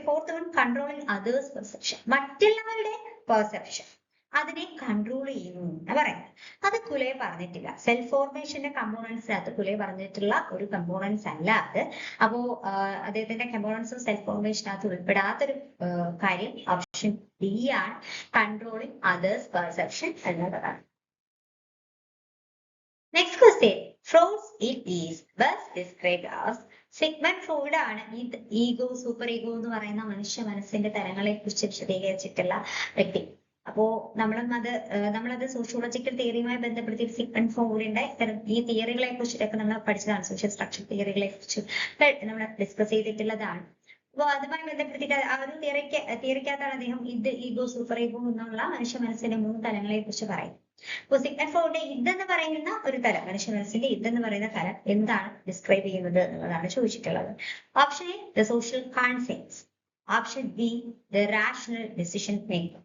Fourth one, controlling others perception. മറ്റുള്ളവരുടെ പെർസെപ്ഷൻ അതിനെ കൺട്രോൾ ചെയ്യുന്നു എന്ന് പറയുന്നത്. അത് കുലെ പറഞ്ഞിട്ടില്ല. സെൽഫ് ഫോർമേഷന്റെ കമ്പോണൻസിനകത്ത് കുലെ പറഞ്ഞിട്ടുള്ള ഒരു കമ്പോണൻസ് അല്ല അത്. അപ്പോ അദ്ദേഹത്തിന്റെ കമ്പോണൻസും സെൽഫ് ഫോർമേഷനകത്ത് ഉൾപ്പെടാത്തൊരു കാര്യം ഓപ്ഷൻ ഡി ആണ്, കൺട്രോളിങ് അതേഴ്സ് പെർസെപ്ഷൻ എന്നതാണ്. Next question, fruits it is best described as. Sigmund Freud ആണ് ഈ ഈഗോ, സൂപ്പർ ഈഗോ എന്ന് പറയുന്ന മനുഷ്യ മനസ്സിന്റെ തലങ്ങളെ കുറിച്ച് വിശദീകരിച്ചിട്ടുള്ള വ്യക്തി. അപ്പോ നമ്മളത് സോഷ്യോളജിക്കൽ തിയറിയുമായി ബന്ധപ്പെടുത്തി സിഗ്മണ്ട് ഫ്രോയിഡിന്റെ ഈ തിയറികളെ കുറിച്ചിട്ടൊക്കെ നമ്മൾ പഠിച്ചതാണ്. സോഷ്യൽ സ്ട്രക്ചർ തിയറികളെ കുറിച്ച് നമ്മൾ ഡിസ്കസ് ചെയ്തിട്ടുള്ളതാണ്. അപ്പൊ അതുമായി ബന്ധപ്പെടുത്തിയിട്ട് ആ ഒരു തിയറിക്കകത്താണ് അദ്ദേഹം ഇത്, ഈഗോ, സൂപ്പർ ഈഗോ എന്നുള്ള മനുഷ്യ മനസ്സിന്റെ 3 തലങ്ങളെ കുറിച്ച് പറയും. അപ്പൊ സിഗ്മണ്ട് ഫ്രോയിഡിന്റെ ഇതെന്ന് പറയുന്ന ഒരു തലം, മനുഷ്യ മനസ്സിന്റെ ഇതെന്ന് പറയുന്ന തലം എന്താണ് ഡിസ്ക്രൈബ് ചെയ്യുന്നത് എന്നുള്ളതാണ് ചോദിച്ചിട്ടുള്ളത്. Option A, the social concepts. Option B, the rational decision making.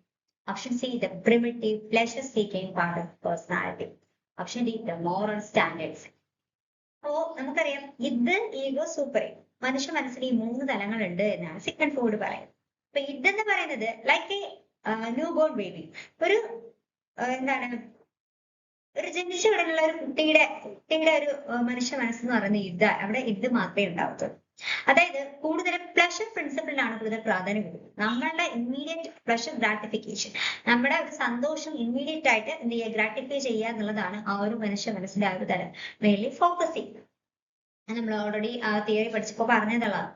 Option C, the primitive pleasure seeking part of personality. Option D, the moral standards. അപ്പോ നമുക്കറിയാം ഇത്, ഈഗോ, സൂപ്പർ ഈഗോ, മനുഷ്യ മനസ്സിന് ഈ 3 തലങ്ങളുണ്ട് എന്നാണ് സിഗ്മണ്ട് ഫ്രോയിഡ് പറയുന്നത്. അപ്പൊ ഇതെന്ന് പറയുന്നത് like A new born baby, ഒരു എന്താണ്, ഒരു ജനിച്ച ഉടനെയുള്ള ഒരു കുട്ടിയുടെ ഒരു മനുഷ്യ മനസ്സെന്ന് പറയുന്നത് അവിടെ ഇത് മാത്രമേ ഉണ്ടാവത്തുള്ളൂ. അതായത് കൂടുതലും പ്ലഷർ പ്രിൻസിപ്പിളിനാണ് കൂടുതൽ പ്രാധാന്യം കൊടുക്കുന്നത്. നമ്മളുടെ ഇമ്മീഡിയറ്റ് പ്ലഷർ ഗ്രാറ്റിഫിക്കേഷൻ, നമ്മുടെ ഒരു സന്തോഷം ഇമ്മീഡിയറ്റ് ആയിട്ട് എന്ത് ചെയ്യുക, ഗ്രാറ്റിഫൈ ചെയ്യുക എന്നുള്ളതാണ് ആ ഒരു മനുഷ്യ മനസ്സിന്റെ ആ ഒരു തലം മെയിൻലി ഫോക്കസ് ചെയ്യുന്നത്. നമ്മൾ ഓൾറെഡി ആ തിയറി പഠിച്ചപ്പോൾ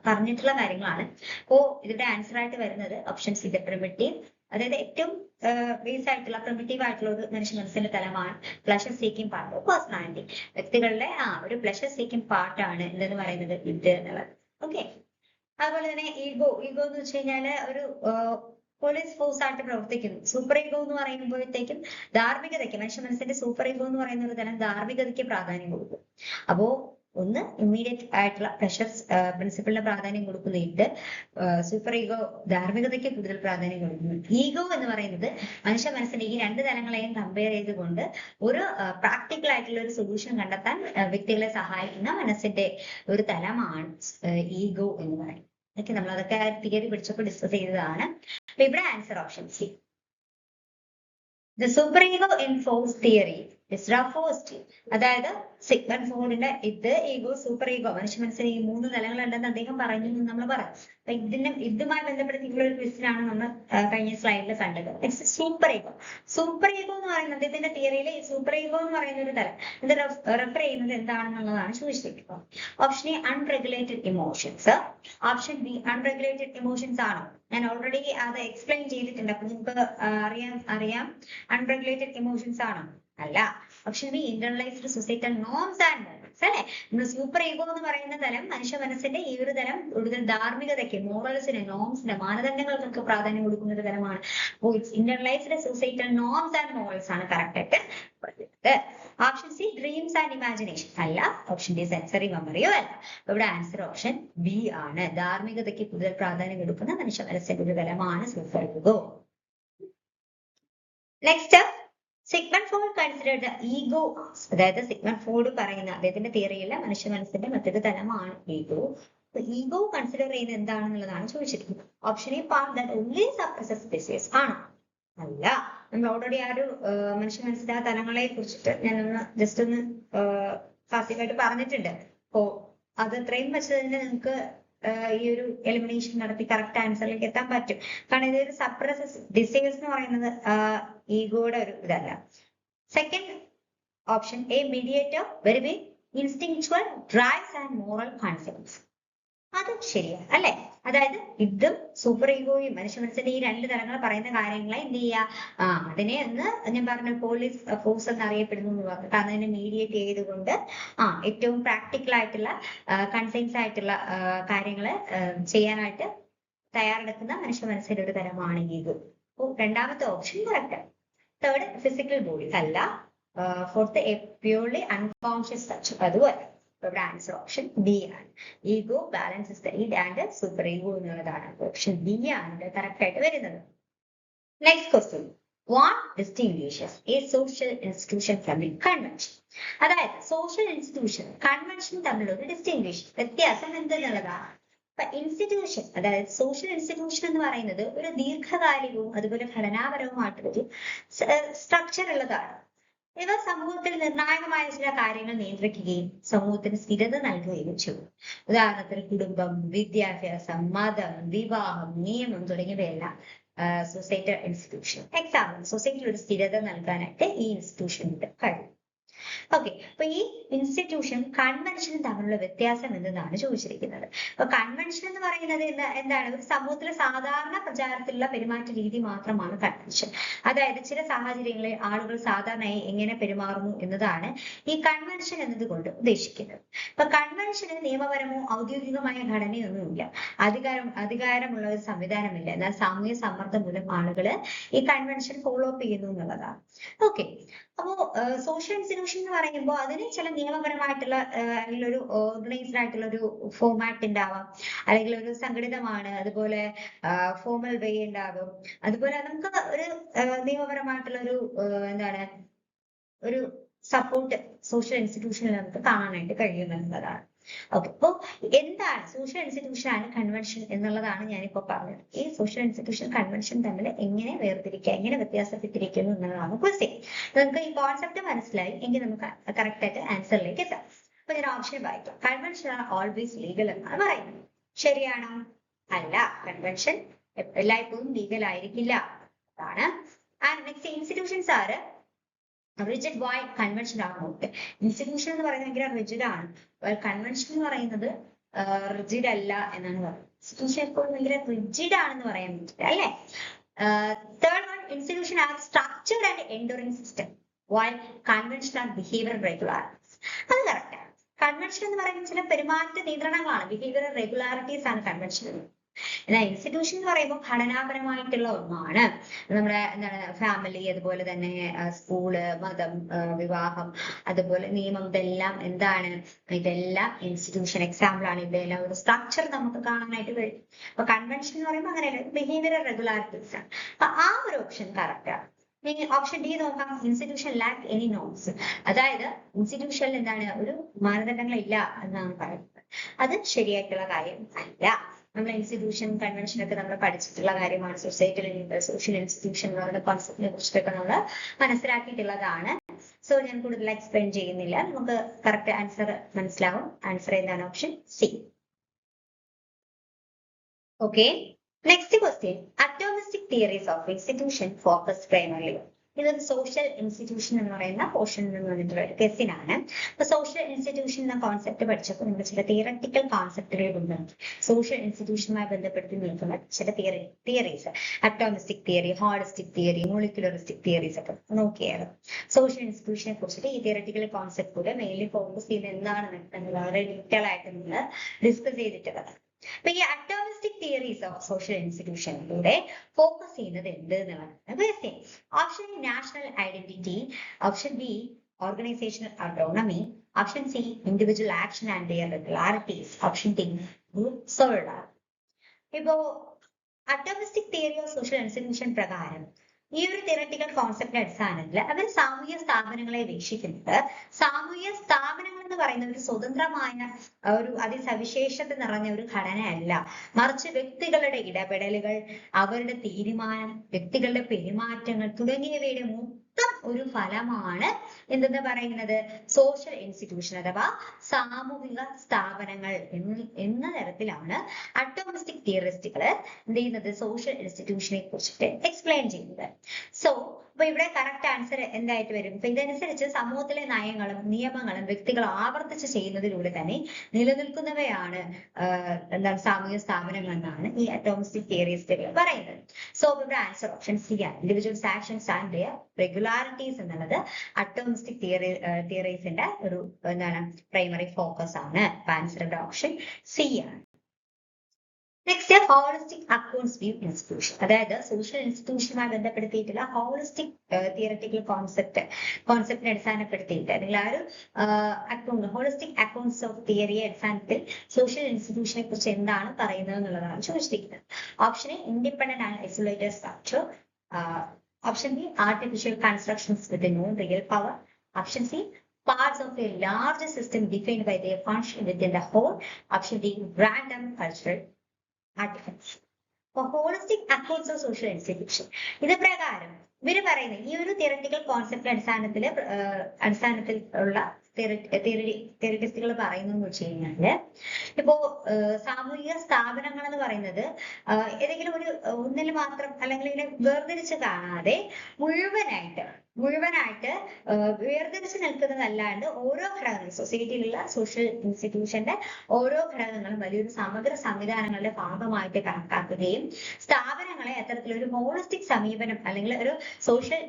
പറഞ്ഞിട്ടുള്ള കാര്യങ്ങളാണ്. അപ്പോ ഇതിന്റെ ആൻസർ ആയിട്ട് വരുന്നത് ഓപ്ഷൻ സി, ദ പ്രിമിറ്റീവ്. അതായത് ഏറ്റവും ബേസ് ആയിട്ടുള്ള പ്രിമിറ്റീവ് ആയിട്ടുള്ള ഒരു മനുഷ്യ മനസ്സിന്റെ തലമാണ് pleasure seeking part of personality. വ്യക്തികളുടെ ഒരു പ്ലഷർ സീക്കിംഗ് പാർട്ടാണ് എന്തെന്ന് പറയുന്നത് ഇത് എന്നുള്ളത്. ഓക്കെ. അതുപോലെ തന്നെ ഈഗോ എന്ന് വെച്ച് കഴിഞ്ഞാല് ഒരു പോലീസ് ഫോഴ്സ് ആയിട്ട് പ്രവർത്തിക്കുന്നു. സൂപ്പർ ഈഗോ എന്ന് പറയുമ്പോഴത്തേക്കും ധാർമ്മികതയ്ക്ക്, മനുഷ്യ മനസ്സിന്റെ സൂപ്പർ ഈഗോ എന്ന് പറയുന്ന ഒരു തരം ധാർമ്മികതയ്ക്ക് പ്രാധാന്യം കൊടുക്കും. അപ്പോ ഒന്ന് ഇമ്മീഡിയറ്റ് ആയിട്ടുള്ള പ്ലഷർ പ്രിൻസിപ്പിളിന് പ്രാധാന്യം കൊടുക്കുന്നുണ്ട്, സൂപ്പർ ഈഗോ ധാർമ്മികതയ്ക്ക് കൂടുതൽ പ്രാധാന്യം കൊടുക്കുന്നു. ഈഗോ എന്ന് പറയുന്നത് മനുഷ്യ മനസ്സിന്റെ ഈ 2 തലങ്ങളെയും കമ്പയർ ചെയ്തുകൊണ്ട് ഒരു പ്രാക്ടിക്കൽ ആയിട്ടുള്ള ഒരു സൊല്യൂഷൻ കണ്ടെത്താൻ വ്യക്തികളെ സഹായിക്കുന്ന മനസ്സിന്റെ ഒരു തലമാണ് ഈഗോ എന്ന് പറയുന്നത്. ഓക്കെ, നമ്മൾ അതൊക്കെ തിയറി പഠിച്ചപ്പോൾ ഡിസ്കസ് ചെയ്തതാണ്. അപ്പൊ ഇവിടെ answer option C. The superego in Foucault's theory is reinforced. അതായത് സിഗ്മണ്ട് ഫ്രോയിഡിന്റെ ഇത്, ഈഗോ, സൂപ്പർ ഈഗോ, മനുഷ്യ മനസ്സിന് ഈ 3 തലങ്ങളുണ്ടെന്ന് അദ്ദേഹം പറഞ്ഞു എന്ന് നമ്മൾ പറയാം. അപ്പൊ ഇതുമായി ബന്ധപ്പെടുത്തിയിട്ടുള്ള ഒരു ക്വസ്റ്റ്യൻ ആണ് നമ്മൾ കഴിഞ്ഞ സ്ലൈഡിൽ കണ്ടത്. Next, super ego. Super ego എന്ന് പറയുന്നത് അദ്ദേഹത്തിന്റെ തിയറിയിൽ ഈ സൂപ്പർ ഈഗോ എന്ന് പറയുന്ന ഒരു തലം ഇത് റെഫർ ചെയ്യുന്നത് എന്താണെന്നുള്ളതാണ് ചോദിച്ചിരിക്കുന്നത്. Option A, unregulated emotions. Option B, unregulated emotions ആണോ? ഞാൻ ഓൾറെഡി അത് എക്സ്പ്ലെയിൻ ചെയ്തിട്ടുണ്ട്. അപ്പൊ നിങ്ങൾക്ക് അറിയാം അൺറെഗുലേറ്റഡ് ഇമോഷൻസ് ആണോ? അല്ല. Option B, internalized societal norms and morals. അല്ലെ, നമ്മൾ സൂപ്പർ ഈഗോ എന്ന് പറയുന്ന തലം മനുഷ്യ മനസ്സിന്റെ ഈ ഒരു തലം കൂടുതൽ ധാർമ്മികതയ്ക്ക്, മോറൽസിന്, നോംസിന്, മാനദണ്ഡങ്ങൾക്കൊക്കെ പ്രാധാന്യം കൊടുക്കുന്ന ഒരു തലമാണ്. അപ്പോൾ ഇന്റർണലൈസ്ഡ് സൊസൈറ്റൽ നോംസ് ആൻഡ് മോറൽസ് ആണ് കറക്റ്റ് ആയിട്ട് പറയുന്നത്. Option C, dreams and imagination. അല്ല. ഓപ്ഷൻ ഡി, സെൻസറി മെമ്മറിയോ അല്ല. ഇവിടെ ആൻസർ ഓപ്ഷൻ ബി ആണ്. ധാർമ്മികതയ്ക്ക് കൂടുതൽ പ്രാധാന്യം കൊടുക്കുന്ന മനുഷ്യ മനസ്സിന്റെ ഒരു തലമാണ് super ego. Next, Sigmund Freud considered ego. അതായത് സിഗ്മണ്ട് ഫ്രോയിഡ് പറയുന്ന അദ്ദേഹത്തിന്റെ തിയറിയിലെ മനുഷ്യ മനസ്സിന്റെ മറ്റൊരു തലമാണ് ഈഗോ. ഈഗോ കൺസിഡർ ചെയ്യുന്നത് എന്താണെന്നുള്ളതാണ് ചോദിച്ചിരിക്കുന്നത്. Option A, part that only suppresses desires ആണോ? അല്ല. നമ്മൾ ഓൾറെഡി ആ ഒരു മനുഷ്യ മനസ്സിന്റെ ആ തലങ്ങളെ കുറിച്ചിട്ട് ഞാനൊന്ന് ജസ്റ്റ് ഒന്ന് ഫാസിലായിട്ട് പറഞ്ഞിട്ടുണ്ട്. അപ്പോ അത് എത്രയും വെച്ച് തന്നെ നിങ്ങൾക്ക് ഈ ഒരു എലിമിനേഷൻ നടത്തി കറക്റ്റ് ആൻസറിലേക്ക് എത്താൻ പറ്റും. കാരണം ഇതൊരു സപ്രസസ് ഡിസീസ് എന്ന് പറയുന്നത് ഈഗോയുടെ ഒരു ഇതല്ല. Second option A, mediator very instinctual drives and moral concepts. അതും ശരിയാണ് അല്ലെ. അതായത് ഇതും സൂപ്പർ ഈഗോയും മനുഷ്യ മനസ്സിന്റെ ഈ 2 തലങ്ങൾ പറയുന്ന കാര്യങ്ങളെ എന്ത് ചെയ്യുക, അതിനെ ഒന്ന് ഞാൻ പറഞ്ഞു പോലീസ് ഫോഴ്സ് എന്ന് അറിയപ്പെടുന്നു എന്ന് പറഞ്ഞു. കാരണം അതിനെ മീഡിയേറ്റ് ചെയ്തുകൊണ്ട് ഏറ്റവും പ്രാക്ടിക്കൽ ആയിട്ടുള്ള കൺസൈൻസ് ആയിട്ടുള്ള കാര്യങ്ങള് ചെയ്യാനായിട്ട് തയ്യാറെടുക്കുന്ന മനുഷ്യ മനസ്സിന്റെ ഒരു തലമാണ് ഈഗോ. അപ്പോൾ 2ാമത്തെ option correct. Third, physical body. അല്ല. Fourth a purely unconscious structure. അതുപോലെ ഇവിടെ ആൻസർ ഓപ്ഷൻ ബി ആണ്. Ego, balance the id and super ego എന്നുള്ളതാണ്. ഓപ്ഷൻ ബി ആണ് കറക്റ്റ് ആയിട്ട് വരുന്നത്. Next question, what distinguishes a social institution from a convention? അതായത് social institution convention തമ്മിലുള്ള distinction, വ്യത്യാസം എന്തെന്നുള്ളതാണ്. അപ്പൊ ഇൻസ്റ്റിറ്റ്യൂഷൻ, അതായത് സോഷ്യൽ ഇൻസ്റ്റിറ്റ്യൂഷൻ എന്ന് പറയുന്നത് ഒരു ദീർഘകാലികവും അതുപോലെ ഘടനാപരവുമായിട്ടൊരു സ്ട്രക്ചർ ഉള്ളതാണ്. ഇവ സമൂഹത്തിൽ നിർണായകമായ ചില കാര്യങ്ങൾ നിയന്ത്രിക്കുകയും സമൂഹത്തിന് സ്ഥിരത നൽകുകയും ചെയ്യും. ഉദാഹരണത്തിന് കുടുംബം, വിദ്യാഭ്യാസം, മതം, വിവാഹം, നിയമം തുടങ്ങിയവയെല്ലാം സൊസൈറ്റൽ ഇൻസ്റ്റിറ്റ്യൂഷൻ. എക്സാമ്പിൾ, സൊസൈറ്റിയിൽ ഒരു സ്ഥിരത നൽകാനായിട്ട് ഈ ഇൻസ്റ്റിറ്റ്യൂഷനുണ്ട് കഴിയും. ഓക്കെ, അപ്പൊ ഈ ഇൻസ്റ്റിറ്റ്യൂഷൻ കൺവെൻഷനും തമ്മിലുള്ള വ്യത്യാസം എന്തെന്നാണ് ചോദിച്ചിരിക്കുന്നത്. അപ്പൊ കൺവെൻഷൻ എന്ന് പറയുന്നത് എന്താണ്? ഒരു സമൂഹത്തിലെ സാധാരണ പ്രചാരത്തിലുള്ള പെരുമാറ്റ രീതി മാത്രമാണ് കൺവെൻഷൻ. അതായത് ചില സാഹചര്യങ്ങളിൽ ആളുകൾ സാധാരണയായി എങ്ങനെ പെരുമാറുന്നു എന്നതാണ് ഈ കൺവെൻഷൻ എന്നതുകൊണ്ട് ഉദ്ദേശിക്കുന്നത്. അപ്പൊ കൺവെൻഷന് നിയമപരമോ ഔദ്യോഗികമായ ഘടനയൊന്നുമില്ല, അധികാരമുള്ള ഒരു സംവിധാനമില്ല. എന്നാൽ സാമൂഹ്യ സമ്മർദ്ദം മൂലം ആളുകള് ഈ കൺവെൻഷൻ ഫോളോ അപ്പ് ചെയ്യുന്നു എന്നുള്ളതാണ്. ഓക്കെ, അപ്പോ സോഷ്യൽ ഇൻസ്റ്റിറ്റ്യൂഷൻ എന്ന് പറയുമ്പോൾ അതിന് ചില നിയമപരമായിട്ടുള്ള അല്ലെങ്കിൽ ഒരു ഓർഗനൈസ്ഡ് ആയിട്ടുള്ള ഒരു ഫോമാറ്റ് ഉണ്ടാവാം, അല്ലെങ്കിൽ ഒരു സംഘടിതമാണ്, അതുപോലെ ഫോമൽ വേ ഉണ്ടാകും. അതുപോലെ നമുക്ക് ഒരു നിയമപരമായിട്ടുള്ള ഒരു എന്താണ് ഒരു സപ്പോർട്ട് സോഷ്യൽ ഇൻസ്റ്റിറ്റ്യൂഷനിൽ നമുക്ക് കാണാനായിട്ട് കഴിയുമെന്നുള്ളതാണ്. ഓക്കെ, അപ്പൊ എന്താണ് സോഷ്യൽ ഇൻസ്റ്റിറ്റ്യൂഷൻ ആണ് കൺവെൻഷൻ എന്നുള്ളതാണ് ഞാനിപ്പോ പറഞ്ഞത്. ഈ സോഷ്യൽ ഇൻസ്റ്റിറ്റ്യൂഷൻ കൺവെൻഷൻ തമ്മിൽ എങ്ങനെ വേർതിരിക്കുക, എങ്ങനെ വ്യത്യാസപ്പെട്ടിരിക്കുന്നു എന്നുള്ളതാണ് ക്വസ്റ്റ്യൻ. നമുക്ക് ഈ കോൺസെപ്റ്റ് മനസ്സിലായി എങ്കിൽ നമുക്ക് കറക്റ്റ് ആയിട്ട് ആൻസറിലേക്ക് എത്താം. അപ്പൊ ഞാൻ ഓപ്ഷൻ വായിക്കാം. കൺവെൻഷൻ ആർ ഓൾവേസ് ലീഗൽ എന്നാണ് പറയുന്നത്. ശരിയാണോ? അല്ല, കൺവെൻഷൻ എല്ലായ്പ്പോഴും ലീഗൽ ആയിരിക്കില്ല അതാണ്. And next, institutions are rigid. Why convention ആണ് നോട്ട്? ഇൻസ്റ്റിറ്റ്യൂഷൻ എന്ന് പറയുന്നത് ഭയങ്കര റിജിഡ് ആണ്, കൺവെൻഷൻ എന്ന് പറയുന്നത് റിജിഡ് അല്ല എന്നാണ് പറയുന്നത്. ഇൻസ്റ്റിറ്റ്യൂഷൻ എപ്പോഴും ഭയങ്കര റിജിഡ് ആണെന്ന് പറയാൻ പറ്റില്ല, അല്ലേ? Third one, institution are structured and enduring system, while convention are behavior regularities. അത് കറക്റ്റ് ആണ്. കൺവെൻഷൻ എന്ന് പറയുന്നത് ചില പെരുമാറ്റ നിയന്ത്രണങ്ങളാണ്, ബിഹേവിയർ റെഗുലാരിറ്റീസ് ആണ് കൺവെൻഷൻ. എന്നാൽ ഇൻസ്റ്റിറ്റ്യൂഷൻ എന്ന് പറയുമ്പോൾ ഘടനാപരമായിട്ടുള്ള ഒന്നാണ്. നമ്മുടെ എന്താണ് ഫാമിലി, അതുപോലെ തന്നെ സ്കൂള്, മതം, വിവാഹം, അതുപോലെ നിയമം, ഇതെല്ലാം എന്താണ്? ഇതെല്ലാം ഇൻസ്റ്റിറ്റ്യൂഷൻ എക്സാമ്പിൾ ആണ്. ഇതെല്ലാം ഒരു സ്ട്രക്ചർ നമുക്ക് കാണാനായിട്ട് കഴിയും. അപ്പൊ കൺവെൻഷൻ എന്ന് പറയുമ്പോൾ അങ്ങനെയല്ല, ബിഹേവിയറൽ റെഗുലാരിറ്റീസ് ആണ്. അപ്പൊ ആ ഒരു ഓപ്ഷൻ കറക്റ്റ് ആണ്. ഇനി ഓപ്ഷൻ ഡി നോക്കാം, ഇൻസ്റ്റിറ്റ്യൂഷൻ ലാക്ക് എനി നോംസ്. അതായത് ഇൻസ്റ്റിറ്റ്യൂഷനിൽ എന്താണ് ഒരു മാനദണ്ഡങ്ങളില്ല എന്നാണ് പറയുന്നത്. അത് ശരിയായിട്ടുള്ള കാര്യം അല്ല. നമ്മൾ ഇൻസ്റ്റിറ്റ്യൂഷൻ കൺവെൻഷൻ ഒക്കെ നമ്മൾ പഠിച്ചിട്ടുള്ള കാര്യമാണ്. സൊസൈറ്റൽ സോഷ്യൽ ഇൻസ്റ്റിറ്റ്യൂഷൻ എന്ന് പറയുന്ന കോൺസെപ്റ്റിനെ കുറിച്ചൊക്കെ നമ്മൾ മനസ്സിലാക്കിയിട്ടുള്ളതാണ്. സോ ഞാൻ കൂടുതൽ എക്സ്പ്ലെയിൻ ചെയ്യുന്നില്ല, നമുക്ക് കറക്റ്റ് ആൻസർ മനസ്സിലാവും. ആൻസർ എന്താണ്? Option C. Okay, next question, atomistic theories of institution focus primarily. ഇതൊരു സോഷ്യൽ ഇൻസ്റ്റിറ്റ്യൂഷൻ എന്ന് പറയുന്ന പോർഷനിൽ നിന്ന് വന്നിട്ടുള്ള ഒരു ക്വസ്റ്റ്യൻ ആണ്. അപ്പൊ സോഷ്യൽ ഇൻസ്റ്റിറ്റ്യൂഷൻ എന്ന കോൺസെപ്റ്റ് പഠിച്ചപ്പോൾ നിങ്ങൾ ചില തിയററ്റിക്കൽ കോൺസെപ്റ്റുകൾ ഉണ്ട്. സോഷ്യൽ ഇൻസ്റ്റിറ്റ്യൂഷനുമായി ബന്ധപ്പെടുത്തി നിൽക്കുന്ന ചില theories, atomistic theory, holistic theory, molecularistic theories ഒക്കെ നോക്കിയാണ് സോഷ്യൽ ഇൻസ്റ്റിറ്റ്യൂഷനെ കുറിച്ചിട്ട് ഈ തിയററ്റിക്കൽ കോൺസെപ്റ്റ് കൂടെ മെയിൻലി ഫോക്കസ് ചെയ്യുന്നത് എന്താണെന്ന് വളരെ ഡീറ്റെയിൽ ആയിട്ട് നിങ്ങൾ ഡിസ്കസ് ചെയ്തിട്ടുള്ളത്. അപ്പൊ ഈ അറ്റോമിസ്റ്റിക് തിയറീസ് ഓഫ് സോഷ്യൽ ഇൻസ്റ്റിറ്റ്യൂഷനിലൂടെ ഫോക്കസ് ചെയ്യുന്നത് എന്ത് എന്നുള്ളതാണ്. Option A national identity, option B organizational autonomy, option C individual action and their regularities, option D group solidarity. ഇപ്പോ atomistic theory of social institution പ്രകാരം ഈ ഒരു തിയററ്റിക്കൽ കോൺസെപ്റ്റിന്റെ അടിസ്ഥാനത്തിൽ അവർ സാമൂഹ്യ സ്ഥാപനങ്ങളെ വീക്ഷിക്കുന്നത്, സാമൂഹ്യ സ്ഥാപനങ്ങൾ എന്ന് പറയുന്ന ഒരു സ്വതന്ത്രമായ ഒരു അതിസവിശേഷത നിറഞ്ഞ ഒരു ഘടനയല്ല, മറിച്ച് വ്യക്തികളുടെ ഇടപെടലുകൾ, അവരുടെ തീരുമാനം, വ്യക്തികളുടെ പെരുമാറ്റങ്ങൾ തുടങ്ങിയവയുടെ മൊത്തം ഒരു ഫലമാണ് എന്തെന്ന് പറയുന്നത് സോഷ്യൽ ഇൻസ്റ്റിറ്റ്യൂഷൻ അഥവാ സാമൂഹിക സ്ഥാപനങ്ങൾ എന്ന തരത്തിലാണ് അറ്റോമിസ്റ്റിക് തിയറിസ്റ്റുകൾ എന്ത് ചെയ്യുന്നത് സോഷ്യൽ ഇൻസ്റ്റിറ്റ്യൂഷനെ കുറിച്ചിട്ട് എക്സ്പ്ലെയിൻ ചെയ്യുന്നത്. സോ അപ്പൊ ഇവിടെ കറക്റ്റ് ആൻസർ എന്തായിട്ട് വരും? അപ്പൊ ഇതനുസരിച്ച് സമൂഹത്തിലെ നയങ്ങളും നിയമങ്ങളും വ്യക്തികൾ ആവർത്തിച്ച് ചെയ്യുന്നതിലൂടെ തന്നെ നിലനിൽക്കുന്നവയാണ് എന്താണ് സാമൂഹിക സ്ഥാപനങ്ങൾ എന്നാണ് ഈ അറ്റോമിസ്റ്റിക് തിയറിസ്റ്റുകൾ പറയുന്നത്. സോ ഇവിടെ ആൻസർ ഓപ്ഷൻ സി ആണ്. Individuals actions and their regularities എന്നുള്ളത് അറ്റോമിസ്റ്റിക് തിയറീസിന്റെ ഒരു എന്താണ് പ്രൈമറി ഫോക്കസ് ആണ്. ആൻസർ ഓപ്ഷൻ സി ആണ്. Next holistic accounts view institution, അതായത് സോഷ്യൽ ഇൻസ്റ്റിറ്റ്യൂഷനുമായി ബന്ധപ്പെടുത്തിയിട്ടുള്ള ഹോളിസ്റ്റിക് തിയററ്റിക്കൽ കോൺസെപ്റ്റിനെ അടിസ്ഥാനപ്പെടുത്തിയിട്ട് അല്ലെങ്കിൽ ആ ഒരു അക്കൗണ്ട് ഹോളിസ്റ്റിക് അക്കൗണ്ട്സ് ഓഫ് തിയറിയെ അടിസ്ഥാനത്തിൽ സോഷ്യൽ ഇൻസ്റ്റിറ്റ്യൂഷനെ കുറിച്ച് എന്താണ് പറയുന്നത് എന്നുള്ളതാണ് ചോദിച്ചിരിക്കുന്നത്. Option A independent and isolated structure, option B artificial constructions with no real power, option C parts of a larger system defined by their function within the whole, option D random cultural artifacts. For holistic accounts of social institution, ഇത് പ്രകാരം ഇവര് പറയുന്നത് ഈ ഒരു theoretical concept അടിസ്ഥാനത്തിൽ ഉള്ള തിയറിറ്റിസ്റ്റുകൾ പറയുന്നതെന്ന് വെച്ച് കഴിഞ്ഞാല് ഇപ്പോ സാമൂഹിക സ്ഥാപനങ്ങൾ എന്ന് പറയുന്നത് ഏതെങ്കിലും ഒരു ഒന്നിൽ മാത്രം അല്ലെങ്കിൽ ഇതിനെ വേർതിരിച്ച് കാണാതെ മുഴുവനായിട്ട് വേർതിരിച്ച് നിൽക്കുന്നതല്ലാണ്ട് ഓരോ ഘടകങ്ങളും സൊസൈറ്റിയിലുള്ള സോഷ്യൽ ഇൻസ്റ്റിറ്റ്യൂഷന്റെ ഓരോ ഘടകങ്ങളും വലിയൊരു സമഗ്ര സംവിധാനങ്ങളുടെ ഭാഗമായിട്ട് കണക്കാക്കുകയും സ്ഥാപനങ്ങളെ അത്തരത്തിലൊരു ഹോളിസ്റ്റിക് സമീപനം അല്ലെങ്കിൽ ഒരു സോഷ്യൽ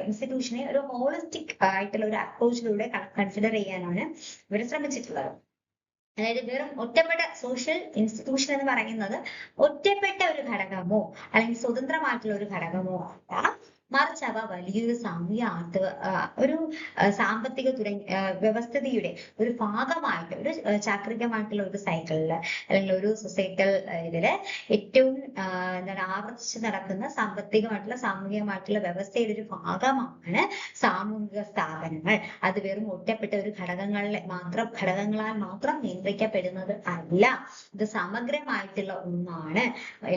ഇൻസ്റ്റിറ്റ്യൂഷനെ ഒരു ഹോളിസ്റ്റിക് ആയിട്ടുള്ള ഒരു അപ്രോച്ചിലൂടെ കൺസിഡർ ചെയ്യാനാണ് ഇവർ ശ്രമിച്ചിട്ടുള്ളത്. അതായത് വെറും ഒറ്റപ്പെട്ട സോഷ്യൽ ഇൻസ്റ്റിറ്റ്യൂഷൻ എന്ന് പറയുന്നത് ഒറ്റപ്പെട്ട ഒരു ഘടകമോ അല്ലെങ്കിൽ സ്വതന്ത്രമായിട്ടുള്ള ഒരു ഘടകമോ അല്ല, മറിച്ച് അവ വലിയൊരു ഒരു സാമ്പത്തിക വ്യവസ്ഥിതിയുടെ ഒരു ഭാഗമായിട്ട് ഒരു ചാക്രികമായിട്ടുള്ള ഒരു സൈക്കിളില് അല്ലെങ്കിൽ ഒരു സൊസൈറ്റൽ ഇതില് ഏറ്റവും എന്താണ് ആവർത്തിച്ച് നടക്കുന്ന സാമൂഹികമായിട്ടുള്ള വ്യവസ്ഥയുടെ ഒരു ഭാഗമാണ് സാമൂഹിക സ്ഥാപനങ്ങൾ. അത് വെറും ഒറ്റപ്പെട്ട ഒരു ഘടകങ്ങളാൽ മാത്രം നിയന്ത്രിക്കപ്പെടുന്നത് അല്ല, ഇത് സമഗ്രമായിട്ടുള്ള ഒന്നാണ്.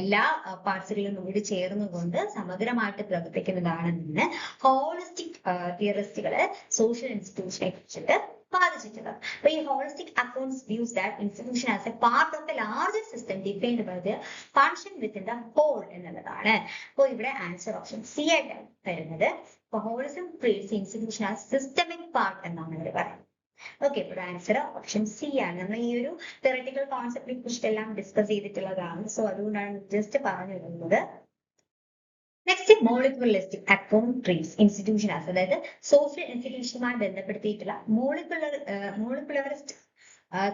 എല്ലാ പാർട്സുകളിലും കൂടി ചേർന്നുകൊണ്ട് സമഗ്രമായിട്ട് പ്രവർത്തിക്കുന്ന ാണെന്ന് ഹോളിസ്റ്റിക് തിയറിസ്റ്റുകള് സോഷ്യൽ ഇൻസ്റ്റിറ്റ്യൂഷനെ കുറിച്ചിട്ട് വാദിച്ചിട്ടുള്ളത്. അപ്പൊ ഈ holistic accounts views that institution as a part of a larger system defined by the function within the whole എന്നുള്ളതാണ്. അപ്പോൾ ഇവിടെ ആൻസർ ഓപ്ഷൻ സി ആയിട്ട് വരുന്നത്. അപ്പൊ holism treats institution as systemic part എന്നാണ് ഇവർ പറയുന്നത്. ഓക്കെ, ഇവിടെ ആൻസർ ഓപ്ഷൻ സി ആണ്. നമ്മൾ ഈ ഒരു തിയററ്റിക്കൽ കോൺസെപ്റ്റിനെ കുറിച്ചിട്ടെല്ലാം ഡിസ്കസ് ചെയ്തിട്ടുള്ളതാണ്. സോ അതുകൊണ്ടാണ് ജസ്റ്റ് പറഞ്ഞു വരുന്നത്. Next molecularistic account treats institution as, അതായത് സോഷ്യൽ ഇൻസ്റ്റിറ്റ്യൂഷനുമായി ബന്ധപ്പെടുത്തിയിട്ടുള്ള മോളിക്കുലറിസ്റ്റ്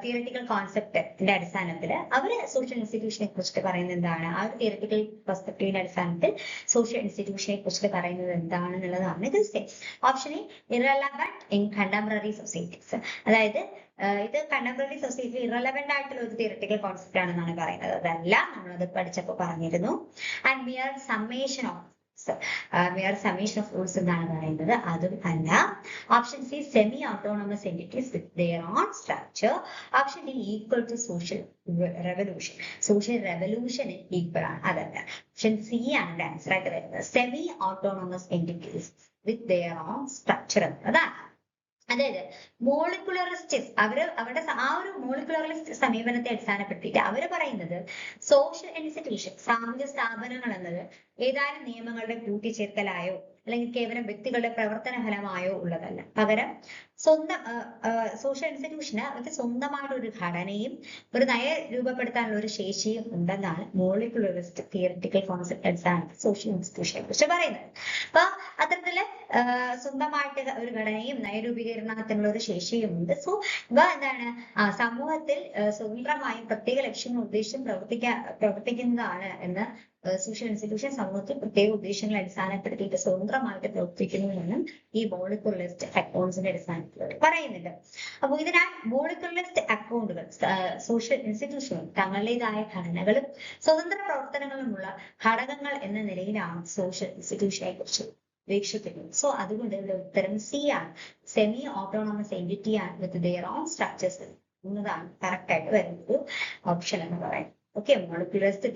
തിയററ്റിക്കൽ കോൺസെപ്റ്റിന്റെ അടിസ്ഥാനത്തിൽ അവര് സോഷ്യൽ ഇൻസ്റ്റിറ്റ്യൂഷനെ കുറിച്ചിട്ട് പറയുന്നത് എന്താണ്, ആ ഒരു തിയററ്റിക്കൽ പെർസ്പെക്റ്റീവിന്റെ അടിസ്ഥാനത്തിൽ സോഷ്യൽ ഇൻസ്റ്റിറ്റ്യൂഷനെ കുറിച്ചിട്ട് പറയുന്നത് എന്താണെന്നുള്ളതാണ് ഇത്. Option A irrelevant in contemporary societies, അതായത് ഇത് കണ്ടംപററി സൊസൈറ്റിയിൽ ഇറലവന്റ് ആയിട്ടുള്ള ഒരു തിയററ്റിക്കൽ കോൺസെപ്റ്റ് ആണെന്നാണ് പറയുന്നത്. അതല്ല, നമ്മളത് പഠിച്ചപ്പോൾ പറഞ്ഞിരുന്നു. And mere summation of rules എന്നാണ് പറയുന്നത്, അതും അല്ല. Option C semi autonomous entities with their own structure, option D equal to social റെവല്യൂഷന് ഈക്വൽ ആണ്, അതല്ല. ഓപ്ഷൻ സി ആണ് ആൻസർ ആയിട്ട് വരുന്നത്. Semi autonomous entities with their own structure എന്നതാണ്. അതായത് മോളിക്കുലറിസ്റ്റിക്സ് അവരുടെ ആ ഒരു മോളിക്കുലറിസ്റ്റ് സമീപനത്തെ അടിസ്ഥാനപ്പെടുത്തിയിട്ട് അവര് പറയുന്നത് സോഷ്യൽ ഇൻസ്റ്റിറ്റ്യൂഷൻ സാമൂഹ്യ സ്ഥാപനങ്ങൾ എന്നത് ഏതാനും നിയമങ്ങളുടെ കൂട്ടിച്ചേർക്കലായോ അല്ലെങ്കിൽ കേവലം വ്യക്തികളുടെ പ്രവർത്തന ഫലമായോ ഉള്ളതല്ല. പകരം സോഷ്യൽ ഇൻസ്റ്റിറ്റ്യൂഷന് അവർക്ക് സ്വന്തമായിട്ട് ഒരു ഘടനയും ഒരു നയം രൂപപ്പെടുത്താനുള്ള ഒരു ശേഷിയും ഉണ്ടെന്നാണ് മോളിക്കുലറിസ്റ്റ് തിയററ്റിക്കൽ കോൺസെപ്റ്റ് അടിസ്ഥാനത്തിൽ സോഷ്യൽ ഇൻസ്റ്റിറ്റ്യൂഷനെ കുറിച്ച് പറയുന്നത്. അപ്പൊ അത്തരത്തില് സ്വന്തമായിട്ട് ഒരു ഘടനയും നയരൂപീകരണത്തിനുള്ള ഒരു ശേഷിയും ഉണ്ട്. സോ ഇവ എന്താണ് സമൂഹത്തിൽ സ്വതന്ത്രമായും പ്രത്യേക ലക്ഷ്യങ്ങൾ ഉദ്ദേശിച്ചും പ്രവർത്തിക്കുന്നതാണ് എന്ന് സോഷ്യൽ ഇൻസ്റ്റിറ്റ്യൂഷൻ സമൂഹത്തിൽ പ്രത്യേക ഉദ്ദേശങ്ങളെ അടിസ്ഥാനപ്പെടുത്തിയിട്ട് സ്വതന്ത്രമായിട്ട് പ്രവർത്തിക്കുന്നു എന്നും ഈ മോളിക്കുലറിസ്റ്റ് അക്കൗണ്ട്സിന്റെ അടിസ്ഥാനത്തിൽ പറയുന്നുണ്ട്. അപ്പോൾ ഇതിനാൽ മോളിക്കുലറിസ്റ്റ് അക്കൗണ്ടുകൾ സോഷ്യൽ ഇൻസ്റ്റിറ്റ്യൂഷനും തങ്ങളുടേതായ ഘടനകളും സ്വതന്ത്ര പ്രവർത്തനങ്ങളുമുള്ള ഘടകങ്ങൾ എന്ന നിലയിലാണ് സോഷ്യൽ ഇൻസ്റ്റിറ്റ്യൂഷനെ കുറിച്ച് വീക്ഷിക്കുന്നത്. സോ അതുകൊണ്ട് ഇവിടെ ഉത്തരം സി ആണ്, സെമി ഓട്ടോണമസ് എൻറ്റിറ്റി ആണ് വിത്ത് ദെയർ ഓൺ സ്ട്രക്ചേഴ്സ് എന്നതാണ് കറക്റ്റ് ആയിട്ട് വരുന്നത് ഓപ്ഷൻ എന്ന് പറയുന്നത്. Okay, molecularist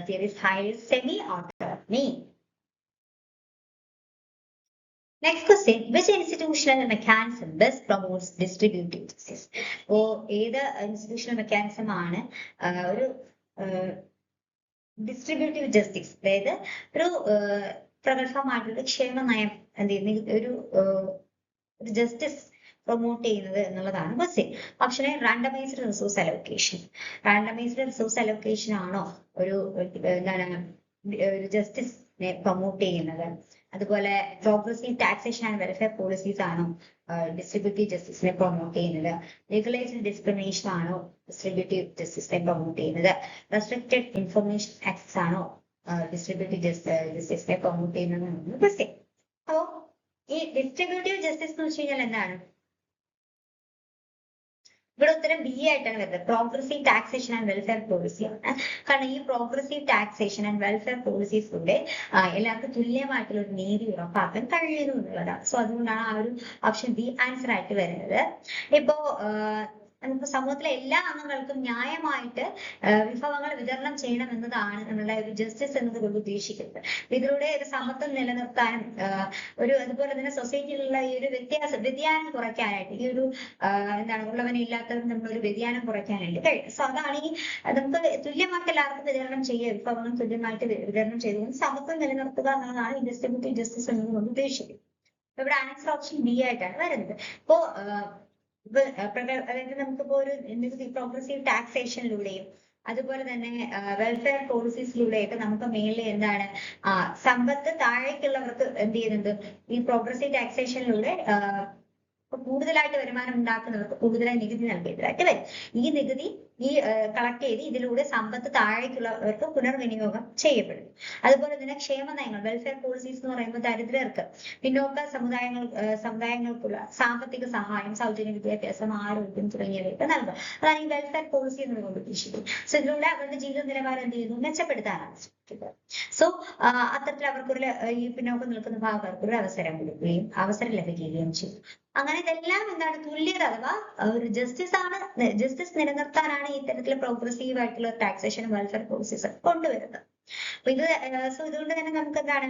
theories highly semi-autonomy. Next question, which institutional mechanism best promotes distributive justice? ഏത് institutional mechanism ആണ് ഒരു ഡിസ്ട്രിബ്യൂട്ടീവ് ജസ്റ്റിസ്, അതായത് ഒരു പ്രഗത്ഭമായിട്ടുള്ള ക്ഷേമ നയം ഒരു ജസ്റ്റിസ് പ്രൊമോട്ട് ചെയ്യുന്നത് എന്നുള്ളതാണ് question. Option A randomised resource allocation. Randomised resource allocation ആണോ ഒരു എന്താണ് ഒരു ജസ്റ്റിസ് പ്രൊമോട്ട് ചെയ്യുന്നത്? അതുപോലെ progressive taxation and welfare policies ആണോ ഡിസ്ട്രിബ്യൂട്ടീവ് ജസ്റ്റിസിനെ പ്രൊമോട്ട് ചെയ്യുന്നത്? ലീഗലൈസ്ഡ് ഡിസ്ക്രിമിനേഷൻ ആണോ ഡിസ്ട്രിബ്യൂട്ടീവ് ജസ്റ്റിസിനെ പ്രൊമോട്ട് ചെയ്യുന്നത്? റെസ്ട്രിക്റ്റഡ് ഇൻഫർമേഷൻ ആക്സസ് ആണോ ഡിസ്ട്രിബ്യൂട്ടീവ് ജസ്റ്റിസിനെ പ്രൊമോട്ട് ചെയ്യുന്നത്? ക്വസ്റ്റ്യൻ. അപ്പോ ഈ ഡിസ്ട്രിബ്യൂട്ടീവ് ജസ്റ്റിസ് എന്ന് വെച്ച് കഴിഞ്ഞാൽ എന്താണ്? ഇവിടെ ഉത്തരം ബി ആയിട്ടാണ് വരുന്നത്. Progressive taxation and welfare policy ആണ്. കാരണം ഈ പ്രോഗ്രസീവ് ടാക്സേഷൻ ആൻഡ് വെൽഫെയർ പോളിസീസിലൂടെ എല്ലാവർക്കും തുല്യമായിട്ടുള്ള ഒരു നീതി ഉറപ്പാക്കാൻ കഴിയുന്നു എന്നുള്ളതാണ്. സോ അതുകൊണ്ടാണ് ആ ഒരു ഓപ്ഷൻ ബി ആൻസർ ആയിട്ട് വരുന്നത്. ഇപ്പോ നമുക്ക് സമൂഹത്തിലെ എല്ലാ അംഗങ്ങൾക്കും ന്യായമായിട്ട് വിഭവങ്ങൾ വിതരണം ചെയ്യണം എന്നതാണ് നമ്മളുടെ ഒരു ജസ്റ്റിസ് എന്നതുകൊണ്ട് ഉദ്ദേശിക്കുന്നത്. ഇതിലൂടെ ഒരു സമത്വം നിലനിർത്താനും അതുപോലെ തന്നെ സൊസൈറ്റിയിലുള്ള ഈ ഒരു വ്യതിയാനം കുറയ്ക്കാനായിട്ട് ഈ ഒരു എന്താണ് ഉള്ളവനും ഇല്ലാത്തവരും നമ്മളൊരു വ്യതിയാനം കുറയ്ക്കാനായിട്ട് കഴിയും. സോ അതാണ് ഈ നമുക്ക് തുല്യമായിട്ട് എല്ലാവർക്കും വിതരണം ചെയ്യുക, വിഭവങ്ങൾ തുല്യമായിട്ട് വിതരണം ചെയ്തുകൊണ്ട് സമത്വം നിലനിർത്തുക എന്നതാണ് ഈ ഡിസ്ട്രിബ്യൂട്ടീവ് ജസ്റ്റിസ് എന്നതുകൊണ്ട് ഉദ്ദേശിക്കുന്നത്. ഇവിടെ ആൻസർ ഓപ്ഷൻ ബി ആയിട്ടാണ് വരുന്നത്. ഇപ്പോ അതായത് നമുക്കിപ്പോ ഒരു പ്രോഗ്രസീവ് ടാക്സേഷനിലൂടെയും അതുപോലെ തന്നെ വെൽഫെയർ പോളിസീസിലൂടെയൊക്കെ നമുക്ക് മെയിൻലി എന്താണ് സമ്പത്ത് താഴേക്കുള്ളവർക്ക് എന്ത് ചെയ്യുന്നുണ്ട്? ഈ പ്രോഗ്രസീവ് ടാക്സേഷനിലൂടെ കൂടുതലായിട്ട് വരുമാനം ഉണ്ടാക്കുന്നവർക്ക് കൂടുതലായി നികുതി നൽകിയതായിട്ട് വരും. ഈ നികുതി കളക്ട് ചെയ്ത് ഇതിലൂടെ സമ്പത്ത് താഴേക്കുള്ളവർക്ക് പുനർവിനിയോഗം ചെയ്യപ്പെടും. അതുപോലെ തന്നെ ക്ഷേമ നയങ്ങൾ, വെൽഫെയർ പോളിസീസ് എന്ന് പറയുമ്പോൾ ദരിദ്രർക്ക്, പിന്നോക്ക സമുദായങ്ങൾക്കുള്ള സാമ്പത്തിക സഹായം, സൗജന്യ വിദ്യാഭ്യാസം, ആരോഗ്യം തുടങ്ങിയവയൊക്കെ നൽകുക. അതാണ് ഈ വെൽഫെയർ പോളിസി എന്നതുകൊണ്ട് ഉദ്ദേശിക്കുന്നത്. സോ ഇതിലൂടെ അവരുടെ ജീവിത നിലവാരം എന്ത് ചെയ്യുന്നു? മെച്ചപ്പെടുത്താനാണ് ശ്രമിക്കുന്നത്. സോ അത്തരത്തിൽ അവർക്കൊരു ഈ പിന്നോക്കം നിൽക്കുന്ന ഭാഗക്കാർക്കൊരു അവസരം ലഭിക്കുകയും ചെയ്യും. അങ്ങനെ ഇതെല്ലാം എന്താണ്? തുല്യത അഥവാ ഒരു ജസ്റ്റിസ് നിലനിർത്താനാണ് ഇത്തരത്തിലുള്ള പ്രോഗ്രസീവ് ആയിട്ടുള്ള ടാക്സേഷൻ വെൽഫെയർ പോളിസീസ് കൊണ്ടുവരുന്നത്. അപ്പൊ ഇതുകൊണ്ട് തന്നെ നമുക്ക് എന്താണ്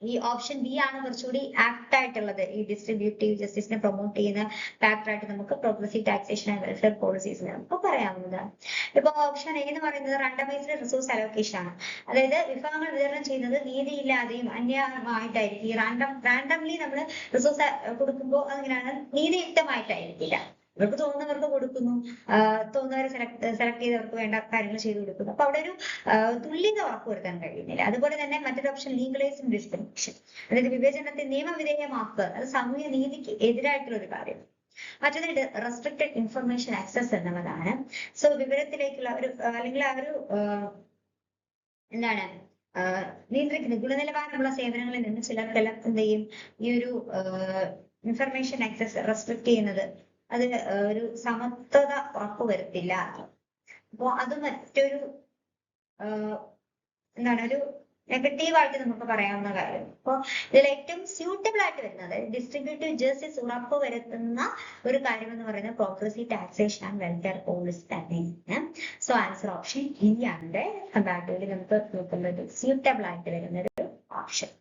ഈ ഓപ്ഷൻ ബി ആണ് കുറച്ചുകൂടി ആപ്റ്റ് ആയിട്ടുള്ളത്. ഈ ഡിസ്ട്രിബ്യൂട്ടീവ് ജസ്റ്റിസിനെ പ്രൊമോട്ട് ചെയ്യുന്ന ഫാക്ടറായിട്ട് നമുക്ക് പ്രോഗ്രസീവ് ടാക്സേഷൻ ആൻഡ് വെൽഫെയർ പോളിസീസിനെ നമുക്ക് പറയാവുന്നതാണ്. ഇപ്പൊ ഓപ്ഷൻ എ എന്ന് പറയുന്നത് റാൻഡമൈസ്ഡ് റിസോഴ്സ് അലോക്കേഷൻ ആണ്. അതായത് വിഭവങ്ങൾ വിതരണം ചെയ്യുന്നത് നീതിയില്ലാതെയും അന്യായമായിട്ടായിരിക്കും. ഈ റാൻഡംലി നമ്മൾ റിസോഴ്സ് കൊടുക്കുമ്പോൾ അങ്ങനെയാണ്, നീതിയുക്തമായിട്ടായിരിക്കില്ല. ഇവർക്ക് തോന്നുന്നവർക്ക് കൊടുക്കുന്നു, തോന്നുന്നവരെ സെലക്ട് ചെയ്തവർക്ക് വേണ്ട കാര്യങ്ങൾ ചെയ്തു കൊടുക്കുന്നു. അപ്പൊ അവിടെ ഒരു തുല്യത ഉറപ്പുവരുത്താൻ കഴിയുന്നില്ല. അതുപോലെ തന്നെ മറ്റൊരു ഓപ്ഷൻ ലീഗലൈസ്ഡ് ഡിസ്ക്രിമിനേഷൻ, അതായത് വിവേചനത്തെ നിയമവിധേയമാക്കുക. അത് സാമൂഹ്യ നീതിക്ക് എതിരായിട്ടുള്ള ഒരു കാര്യം. മറ്റൊന്ന് റെസ്ട്രിക്റ്റഡ് ഇൻഫർമേഷൻ ആക്സസ് എന്നുള്ളതാണ്. സോ വിവരത്തിലേക്കുള്ള ഒരു അല്ലെങ്കിൽ ആ ഒരു എന്താണ് നിയന്ത്രിക്കുന്നത് ഗുണനിലവാരമുള്ള സേവനങ്ങളിൽ നിന്ന് ചിലർക്കെല്ലാം എന്ത് ചെയ്യും? ഈ ഒരു ഇൻഫർമേഷൻ ആക്സസ് റെസ്ട്രിക്ട് ചെയ്യുന്നത് അത് ഒരു സമത്വത ഉറപ്പുവരുത്തില്ല. അപ്പോ അത് മറ്റൊരു എന്താണ് ഒരു നെഗറ്റീവായിട്ട് നമുക്ക് പറയാവുന്ന കാര്യം. അപ്പൊ ഇതിൽ ഏറ്റവും സ്യൂട്ടബിൾ ആയിട്ട് വരുന്നത് ഡിസ്ട്രിബ്യൂട്ടീവ് ജസ്റ്റിസ് ഉറപ്പുവരുത്തുന്ന ഒരു കാര്യം എന്ന് പറയുന്നത് progressive taxation and welfare policy തന്നെയാണ്. സോ ആൻസർ ഓപ്ഷൻ ഇ ആണ് കമ്പാരിറ്റീവ്ലി നമുക്ക് നോക്കുന്നത് സ്യൂട്ടബിൾ ആയിട്ട് വരുന്ന ഒരു ഓപ്ഷൻ.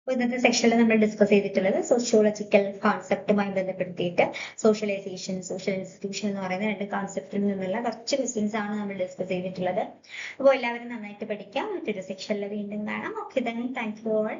ഇന്നത്തെ സെക്ഷനിൽ നമ്മൾ ഡിസ്കസ് ചെയ്തിട്ടുള്ളത് സോഷ്യോളജിക്കൽ കോൺസെപ്റ്റുമായി ബന്ധപ്പെടുത്തിയിട്ട് സോഷ്യലൈസേഷൻ, സോഷ്യൽ ഇൻസ്റ്റിറ്റ്യൂഷൻ എന്ന് പറയുന്ന രണ്ട് കോൺസെപ്റ്റിൽ നിന്നുള്ള കുറച്ച് ക്വസ്റ്റ്യൻസ് ആണ് നമ്മൾ ഡിസ്കസ് ചെയ്തിട്ടുള്ളത്. അപ്പോൾ എല്ലാവരും നന്നായിട്ട് പഠിക്കാം. മറ്റൊരു സെക്ഷനിൽ വീണ്ടും കാണാം. Okay, thank you all.